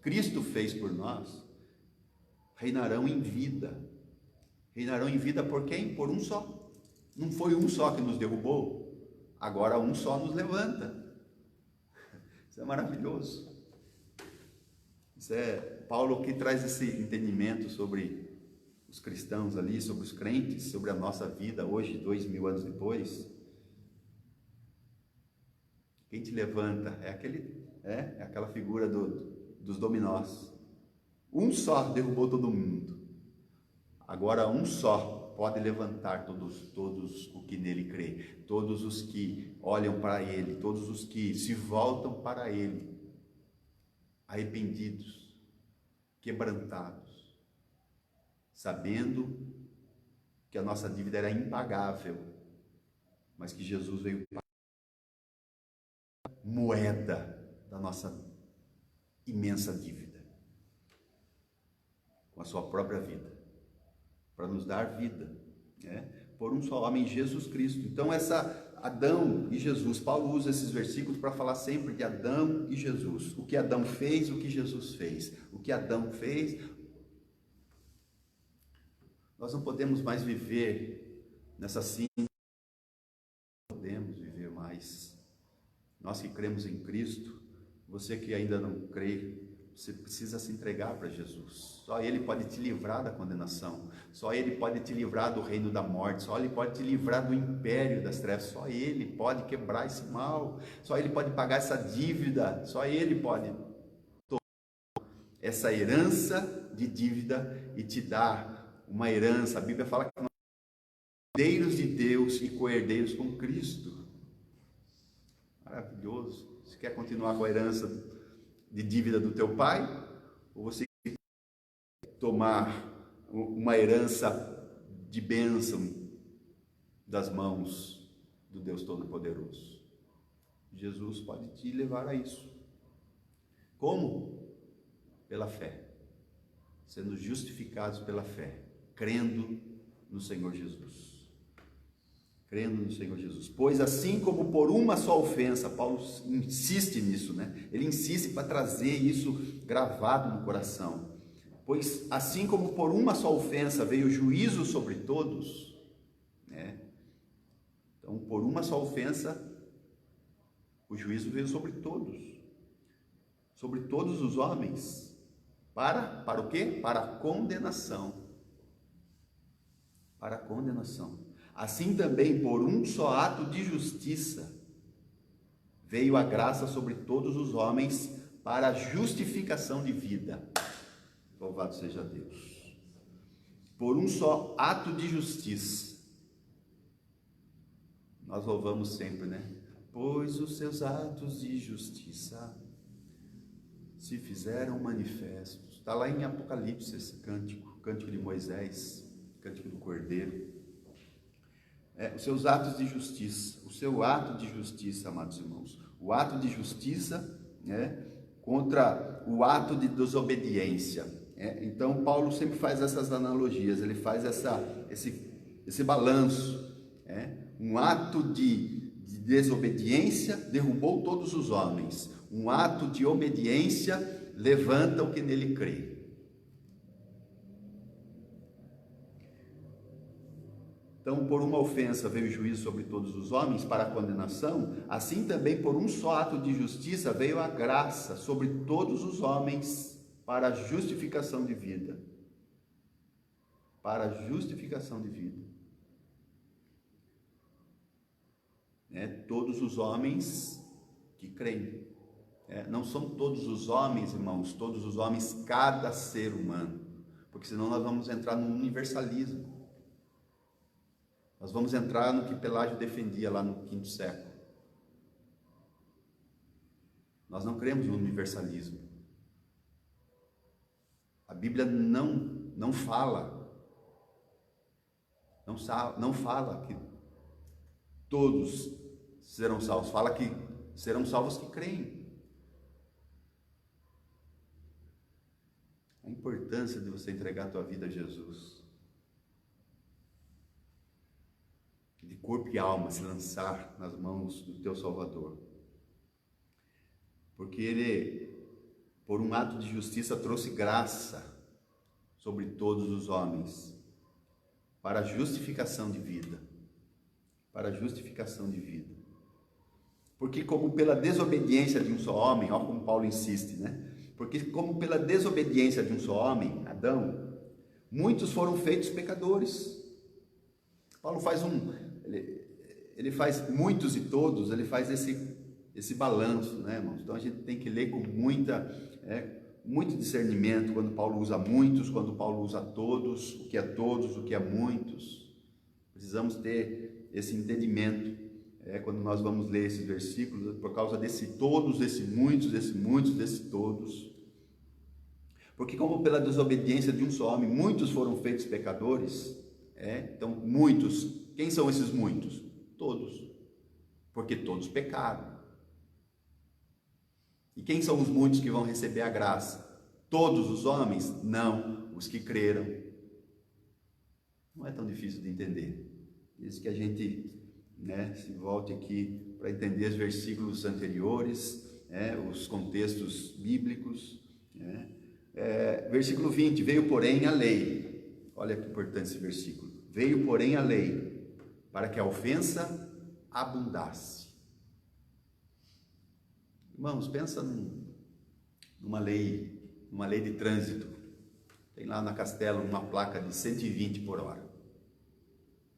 Cristo fez por nós, reinarão em vida. Reinarão em vida por quem? Por um só. Não foi um só que nos derrubou, agora um só nos levanta. Isso é maravilhoso. Isso é Paulo que traz esse entendimento sobre os cristãos ali, sobre os crentes, sobre a nossa vida hoje, 2000 anos depois. Quem te levanta é aquela figura dos dominós. Um só derrubou todo mundo. Agora um só pode levantar todos o que nele crê, todos os que olham para ele, todos os que se voltam para ele, arrependidos, quebrantados, sabendo que a nossa dívida era impagável, mas que Jesus veio pagar moeda da nossa imensa dívida, com a sua própria vida, para nos dar vida, por um só homem, Jesus Cristo. Então Adão e Jesus. Paulo usa esses versículos para falar sempre de Adão e Jesus. O que Adão fez, o que Jesus fez. O que Adão fez. Nós não podemos mais viver nessa síntese. Não podemos viver mais. Nós que cremos em Cristo, você que ainda não crê, você precisa se entregar para Jesus. Só Ele pode te livrar da condenação. Só Ele pode te livrar do reino da morte. Só Ele pode te livrar do império das trevas. Só Ele pode quebrar esse mal. Só Ele pode pagar essa dívida. Só Ele pode tomar essa herança de dívida e te dar uma herança. A Bíblia fala que nós somos herdeiros de Deus e co-herdeiros com Cristo. Maravilhoso. Você quer continuar com a herança de dívida do teu pai? Ou você quer tomar uma herança de bênção das mãos do Deus Todo-Poderoso? Jesus pode te levar a isso. Como? Pela fé. Sendo justificados pela fé. Crendo no Senhor Jesus. Crendo no Senhor Jesus. Pois assim como por uma só ofensa, Paulo insiste nisso, né? Ele insiste para trazer isso gravado no coração. Pois assim como por uma só ofensa veio o juízo sobre todos, né? Então, por uma só ofensa, o juízo veio sobre todos. Sobre todos os homens. Para o quê? Para a condenação. Para a condenação. Assim também, por um só ato de justiça, veio a graça sobre todos os homens para a justificação de vida. Louvado seja Deus. Por um só ato de justiça. Nós louvamos sempre, né? Pois os seus atos de justiça se fizeram manifestos. Está lá em Apocalipse esse cântico, cântico de Moisés, cântico do Cordeiro. Os seus atos de justiça, o seu ato de justiça, amados irmãos, o ato de justiça, né, contra o ato de desobediência. Então, Paulo sempre faz essas analogias, ele faz esse balanço. Um ato de desobediência derrubou todos os homens, um ato de obediência levanta o que nele crê. Então, por uma ofensa veio o juízo sobre todos os homens para a condenação, assim também por um só ato de justiça veio a graça sobre todos os homens para a justificação de vida. Para a justificação de vida. Todos os homens que creem. Não são todos os homens, irmãos, todos os homens, cada ser humano, porque senão nós vamos entrar no universalismo. Nós vamos entrar no que Pelágio defendia lá no quinto século. Nós não cremos no universalismo. A Bíblia não fala que todos serão salvos. Fala que serão salvos que creem. A importância de você entregar a tua vida a Jesus. De corpo e alma se lançar nas mãos do teu Salvador. Porque Ele, por um ato de justiça, trouxe graça sobre todos os homens, para a justificação de vida. Para a justificação de vida. Porque como pela desobediência de um só homem, olha como Paulo insiste, né? Porque como pela desobediência de um só homem, Adão, muitos foram feitos pecadores. Paulo faz ele faz muitos e todos, ele faz esse balanço, né, irmãos? Então a gente tem que ler com muito discernimento quando Paulo usa muitos, quando Paulo usa todos, o que é muitos. Precisamos ter esse entendimento quando nós vamos ler esses versículos, por causa desse todos, desse muitos, desse todos. Porque como pela desobediência de um só homem, muitos foram feitos pecadores, então muitos, quem são esses muitos? Todos, porque todos pecaram. E quem são os muitos que vão receber a graça? Todos os homens? Não, os que creram. Não é tão difícil de entender. Isso que a gente né? Se volte aqui para entender os versículos anteriores, os contextos bíblicos, né? Versículo 20, veio porém a lei. Olha que importante esse versículo. Veio porém a lei, para que a ofensa abundasse. Irmãos, pensa numa lei de trânsito. Tem lá na Castelo uma placa de 120 por hora.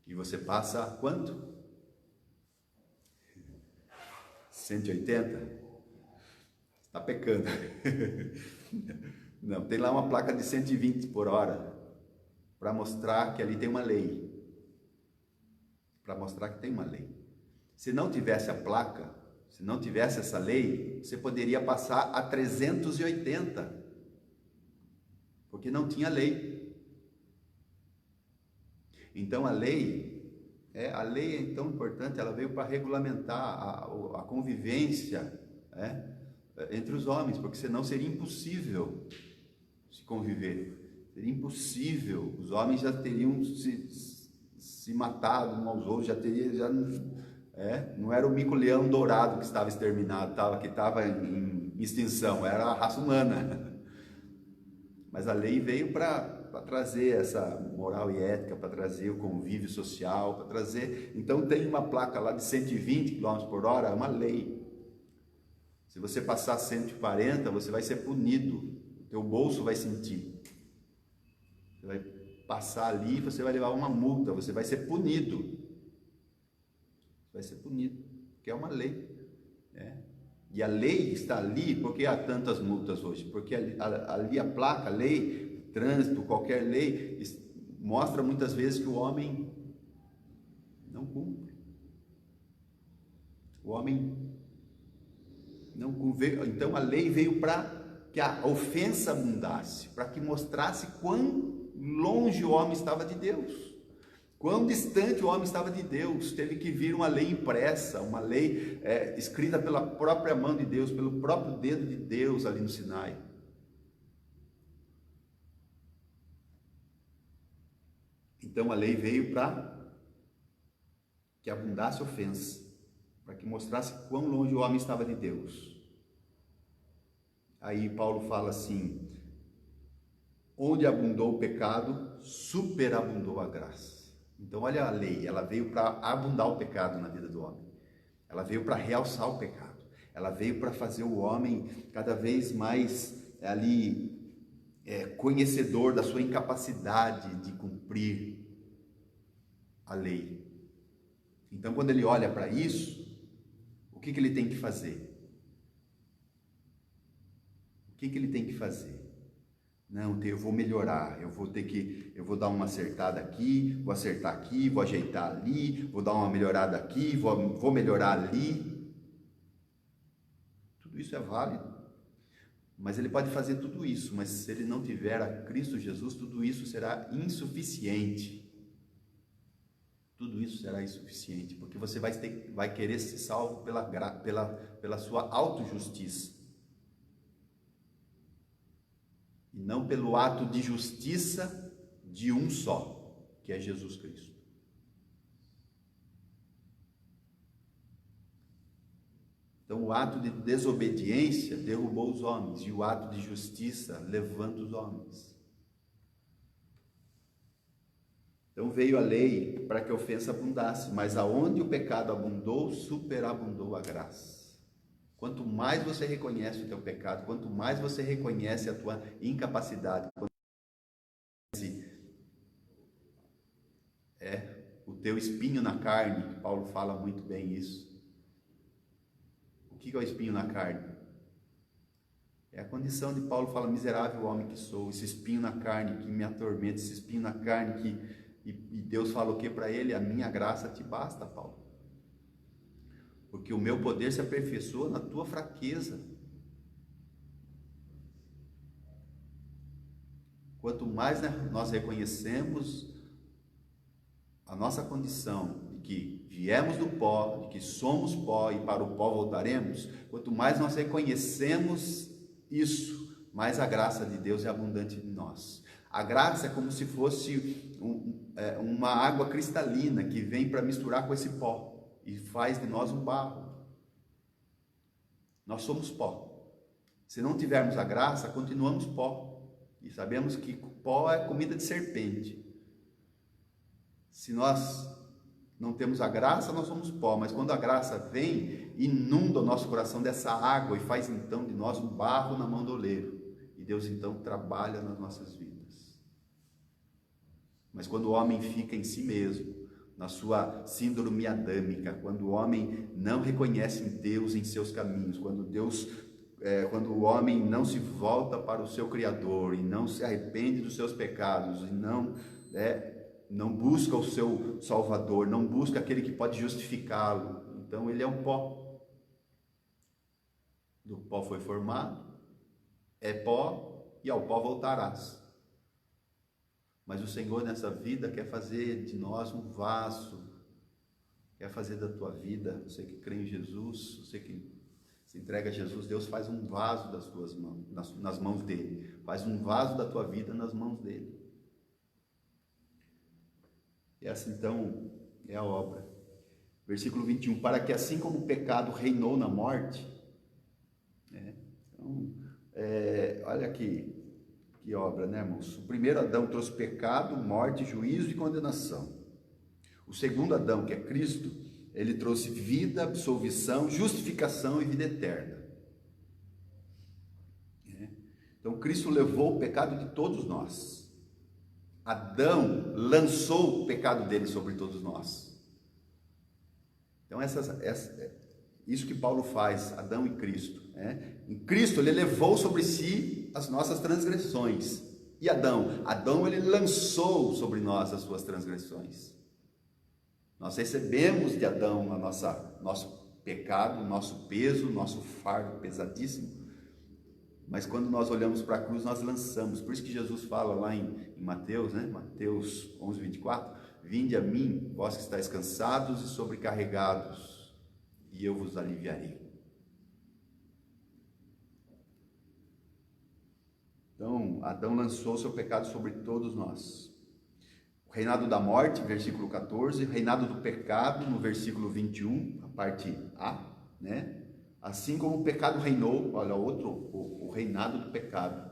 E você passa quanto? 180? Está pecando. Não, tem lá uma placa de 120 por hora para mostrar que ali tem uma lei. Para mostrar que tem uma lei. Se não tivesse a placa, se não tivesse essa lei, você poderia passar a 380, porque não tinha lei. Então a lei é tão importante, ela veio para regulamentar a convivência, entre os homens, porque senão seria impossível se conviver, seria impossível, os homens já teriam se matado uns aos outros, não era o mico-leão dourado que estava exterminado, que estava em extinção, era a raça humana. Mas a lei veio para trazer essa moral e ética, para trazer o convívio social, para trazer... Então tem uma placa lá de 120 km por hora, é uma lei. Se você passar 140, você vai ser punido, o teu bolso vai sentir. Você vai passar ali, você vai levar uma multa, você vai ser punido. Vai ser punido, porque é uma lei, E a lei está ali, porque há tantas multas hoje? Porque ali a placa, a lei, trânsito, qualquer lei, mostra muitas vezes que o homem não cumpre. O homem não cumpre. Então a lei veio para que a ofensa abundasse, para que mostrasse quão longe o homem estava de Deus. Quão distante o homem estava de Deus. Teve que vir uma lei impressa, uma lei escrita pela própria mão de Deus, pelo próprio dedo de Deus ali no Sinai. Então a lei veio para que abundasse ofensa, para que mostrasse quão longe o homem estava de Deus. Aí Paulo fala assim: onde abundou o pecado, superabundou a graça. Então olha a lei, ela veio para abundar o pecado na vida do homem. Ela veio para realçar o pecado. Ela veio para fazer o homem cada vez mais conhecedor da sua incapacidade de cumprir a lei. Então quando ele olha para isso, o que ele tem que fazer? O que ele tem que fazer? Não, eu vou melhorar, eu vou dar uma acertada aqui, vou acertar aqui, vou ajeitar ali, vou dar uma melhorada aqui, vou melhorar ali. Tudo isso é válido, mas ele pode fazer tudo isso, mas se ele não tiver a Cristo Jesus, tudo isso será insuficiente. Tudo isso será insuficiente, porque você vai querer ser salvo pela sua autojustiça. E não pelo ato de justiça de um só, que é Jesus Cristo. Então o ato de desobediência derrubou os homens, e o ato de justiça levanta os homens. Então veio a lei para que a ofensa abundasse, mas aonde o pecado abundou, superabundou a graça. Quanto mais você reconhece o teu pecado, quanto mais você reconhece a tua incapacidade, o teu espinho na carne, que Paulo fala muito bem isso. O que é o espinho na carne? É a condição de Paulo, fala: miserável homem que sou, esse espinho na carne que me atormenta, esse espinho na carne e Deus fala o que para ele? A minha graça te basta, Paulo. Porque o meu poder se aperfeiçoa na tua fraqueza. Quanto mais nós reconhecemos a nossa condição de que viemos do pó, de que somos pó e para o pó voltaremos, quanto mais nós reconhecemos isso, mais a graça de Deus é abundante em nós. A graça é como se fosse uma água cristalina que vem para misturar com esse pó. e faz de nós um barro. Nós somos pó. Se não tivermos a graça, continuamos pó. E sabemos que pó é comida de serpente. Se nós não temos a graça, nós somos pó. Mas quando a graça vem, inunda o nosso coração dessa água e faz então de nós um barro na mão do oleiro. E Deus então trabalha nas nossas vidas. Mas quando o homem fica em si mesmo, na sua síndrome adâmica, quando o homem não reconhece Deus em seus caminhos, quando o homem não se volta para o seu Criador e não se arrepende dos seus pecados e não busca o seu Salvador, não busca aquele que pode justificá-lo, então ele é um pó. Do pó foi formado, é pó e ao pó voltarás. Mas o Senhor nessa vida quer fazer de nós um vaso, quer fazer da tua vida, você que crê em Jesus, você que se entrega a Jesus, Deus faz um vaso das tuas mãos, nas mãos dele, faz um vaso da tua vida nas mãos dele. E essa então é a obra. Versículo 21, para que assim como o pecado reinou na morte, olha aqui, que obra, né, irmãos? O primeiro Adão trouxe pecado, morte, juízo e condenação. O segundo Adão, que é Cristo, ele trouxe vida, absolvição, justificação e vida eterna. Então, Cristo levou o pecado de todos nós. Adão lançou o pecado dele sobre todos nós. Então, isso que Paulo faz, Adão e Cristo. Em Cristo, ele levou sobre si as nossas transgressões. E Adão ele lançou sobre nós as suas transgressões. Nós recebemos de Adão nosso pecado, nosso peso, nosso fardo pesadíssimo. Mas quando nós olhamos para a cruz, nós lançamos. Por isso que Jesus fala lá em Mateus, Mateus 11, 24, vinde a mim, vós que estáis cansados e sobrecarregados, e eu vos aliviarei. Então, Adão lançou seu pecado sobre todos nós. O reinado da morte, versículo 14, o reinado do pecado, no versículo 21, a parte A, Assim como o pecado reinou, olha, o reinado do pecado.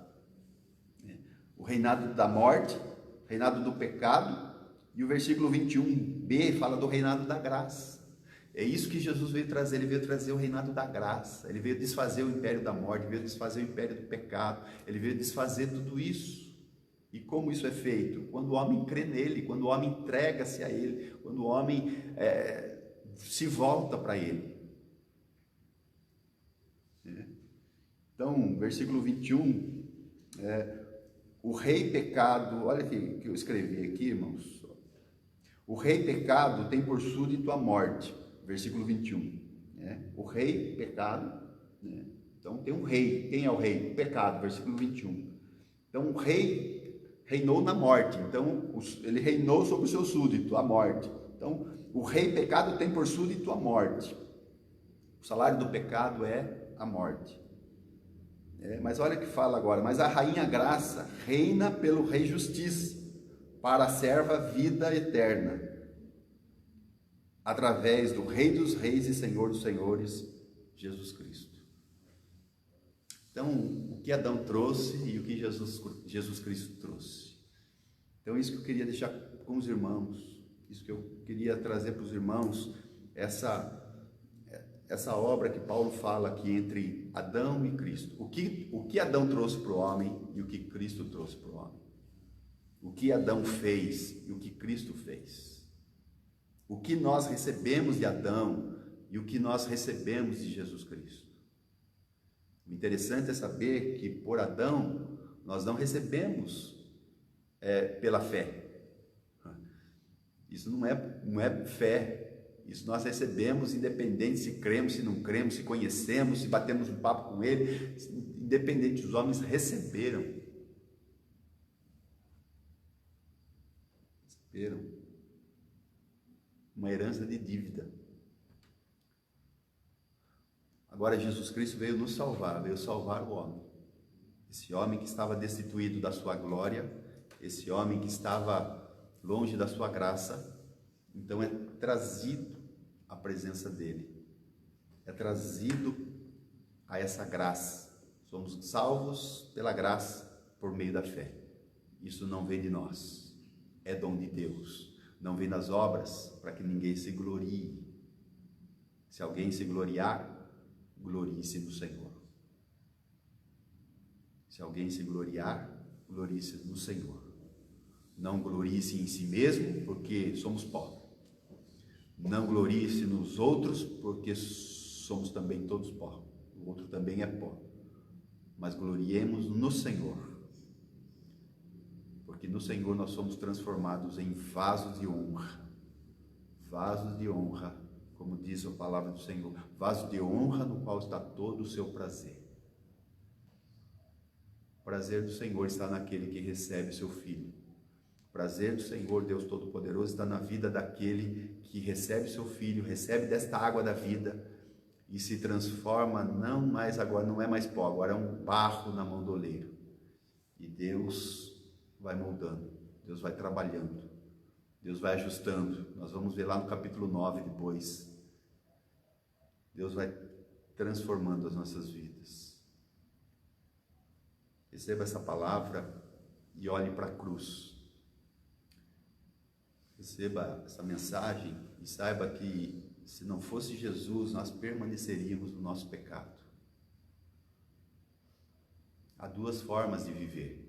O reinado da morte, o reinado do pecado, e o versículo 21b fala do reinado da graça. É isso que Jesus veio trazer, ele veio trazer o reinado da graça, ele veio desfazer o império da morte, veio desfazer o império do pecado, ele veio desfazer tudo isso. E como isso é feito? Quando o homem crê nele, quando o homem entrega-se a ele, quando o homem se volta para ele. Então, versículo 21, o rei pecado, olha que eu escrevi aqui, irmãos, o rei pecado tem por súdito a morte, versículo 21, o rei pecado, então tem um rei, quem é o rei? O pecado, versículo 21, então o rei reinou na morte, então ele reinou sobre o seu súdito, a morte, então o rei pecado tem por súdito a morte, o salário do pecado é a morte. Mas olha o que fala agora, mas a rainha graça reina pelo rei justiça, para a serva vida eterna, através do rei dos reis e senhor dos senhores, Jesus Cristo. Então, o que Adão trouxe e o que Jesus Cristo trouxe. Então, isso que eu queria deixar com os irmãos, isso que eu queria trazer para os irmãos, essa obra que Paulo fala aqui entre Adão e Cristo. O que Adão trouxe para o homem e o que Cristo trouxe para o homem. O que Adão fez e o que Cristo fez. O que nós recebemos de Adão e o que nós recebemos de Jesus Cristo. O interessante é saber que por Adão nós não recebemos pela fé. Isso não é fé. Isso nós recebemos independente se cremos, se não cremos, se conhecemos, se batemos um papo com ele, independente, os homens receberam. Uma herança de dívida. Agora Jesus Cristo veio nos salvar, veio salvar o homem. Esse homem que estava destituído da sua glória, esse homem que estava longe da sua graça, então é trazido à presença dele, é trazido a essa graça. Somos salvos pela graça por meio da fé. Isso não vem de nós, é dom de Deus. Não vem das obras para que ninguém se glorie. Se alguém se gloriar, glorie-se no Senhor. Se alguém se gloriar, glorie-se no Senhor. Não glorie-se em si mesmo, porque somos pó. Não glorie-se nos outros, porque somos também todos pó. O outro também é pó. Mas gloriemos no Senhor. Porque no Senhor nós somos transformados em vasos de honra. Vasos de honra, como diz a palavra do Senhor. Vaso de honra no qual está todo o seu prazer. O prazer do Senhor está naquele que recebe seu Filho. O prazer do Senhor, Deus Todo-Poderoso, está na vida daquele que recebe seu Filho, recebe desta água da vida e se transforma, não é mais pó, agora é um barro na mão do oleiro. E Deus vai moldando, Deus vai trabalhando, Deus vai ajustando. Nós vamos ver lá no capítulo 9 depois. Deus vai transformando as nossas vidas. Receba essa palavra e olhe para a cruz. Receba essa mensagem e saiba que se não fosse Jesus, nós permaneceríamos no nosso pecado. Há duas formas de viver.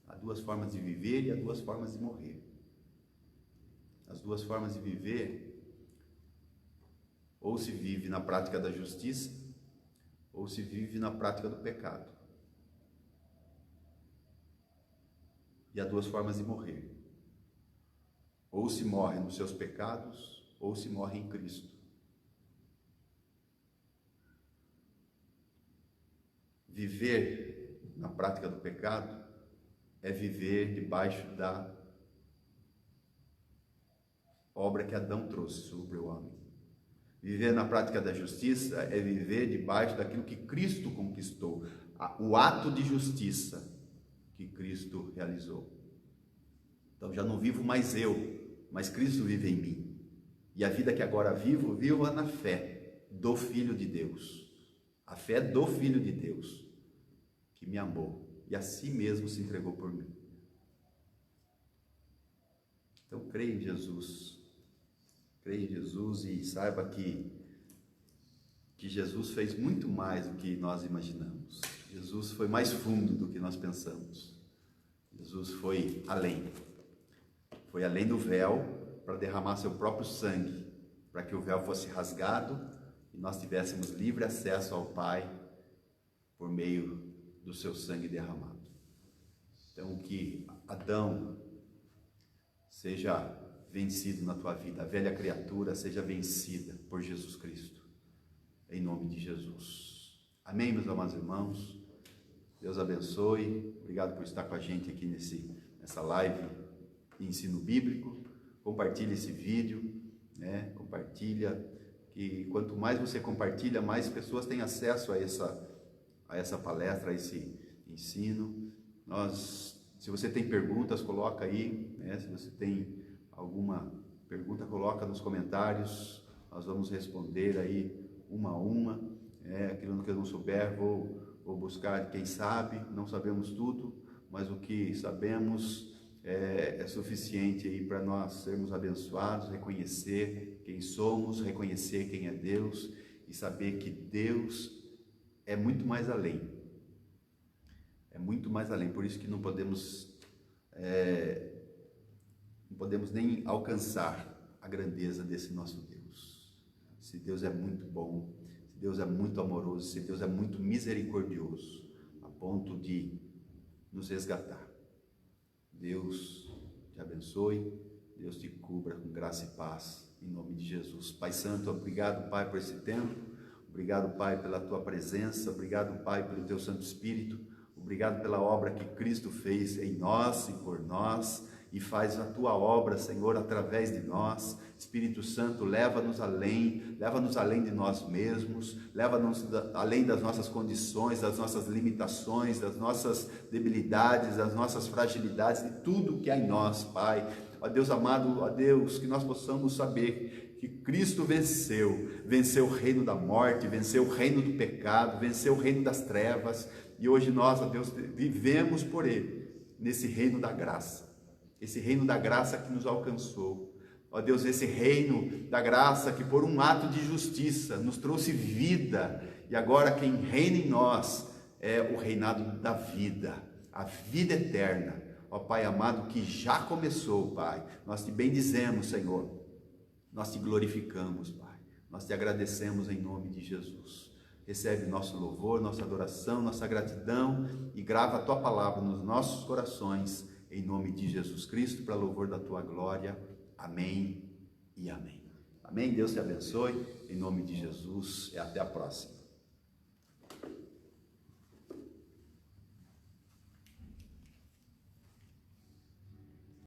Há duas formas de viver e há duas formas de morrer. As duas formas de viver, ou se vive na prática da justiça, ou se vive na prática do pecado. E há duas formas de morrer. Ou se morre nos seus pecados, ou se morre em Cristo. Viver na prática do pecado é viver debaixo da obra que Adão trouxe sobre o homem. Viver na prática da justiça é viver debaixo daquilo que Cristo conquistou, o ato de justiça que Cristo realizou. Então já não vivo mais eu, mas Cristo vive em mim. E a vida que agora vivo, vivo na fé do Filho de Deus. A fé do Filho de Deus, que me amou e a si mesmo se entregou por mim. Então creia em Jesus. Creia em Jesus e saiba que Jesus fez muito mais do que nós imaginamos. Jesus foi mais fundo do que nós pensamos. Jesus foi além. Foi além do véu para derramar seu próprio sangue, para que o véu fosse rasgado e nós tivéssemos livre acesso ao Pai por meio do seu sangue derramado. Então que Adão seja vencido na tua vida, a velha criatura seja vencida por Jesus Cristo, em nome de Jesus. Amém, meus amados irmãos? Deus abençoe. Obrigado por estar com a gente aqui nessa live de ensino bíblico. Compartilhe esse vídeo, né? Compartilha, que quanto mais você compartilha, mais pessoas têm acesso a essa palestra, a esse ensino. Se você tem perguntas, coloca aí, né? Se você tem alguma pergunta, coloca nos comentários, nós vamos responder aí uma a uma. Aquilo que eu não souber, vou buscar quem sabe. Não sabemos tudo, mas o que sabemos é suficiente aí para nós sermos abençoados, reconhecer quem somos, reconhecer quem é Deus e saber que Deus é muito mais além. É muito mais além, por isso que não podemos nem alcançar a grandeza desse nosso Deus. Se Deus é muito bom, se Deus é muito amoroso, se Deus é muito misericordioso, a ponto de nos resgatar. Deus te abençoe, Deus te cubra com graça e paz, em nome de Jesus. Pai Santo, obrigado, Pai, por esse tempo. Obrigado, Pai, pela tua presença. Obrigado, Pai, pelo teu Santo Espírito. Obrigado pela obra que Cristo fez em nós e por nós, e faz a tua obra, Senhor, através de nós. Espírito Santo, leva-nos além de nós mesmos, leva-nos além das nossas condições, das nossas limitações, das nossas debilidades, das nossas fragilidades, de tudo que há em nós, Pai. ó Deus amado, ó Deus, que nós possamos saber que Cristo venceu o reino da morte, venceu o reino do pecado, venceu o reino das trevas, e hoje nós, ó Deus, vivemos por Ele, nesse reino da graça, esse reino da graça que nos alcançou, ó Deus, esse reino da graça que por um ato de justiça nos trouxe vida, e agora quem reina em nós é o reinado da vida, a vida eterna, ó Pai amado, que já começou, Pai. Nós te bendizemos, Senhor, nós te glorificamos, Pai, nós te agradecemos em nome de Jesus. Recebe nosso louvor, nossa adoração, nossa gratidão e grava a tua palavra nos nossos corações, em nome de Jesus Cristo, para louvor da tua glória. Amém e amém. Amém. Deus te abençoe, em nome de Jesus, e até a próxima.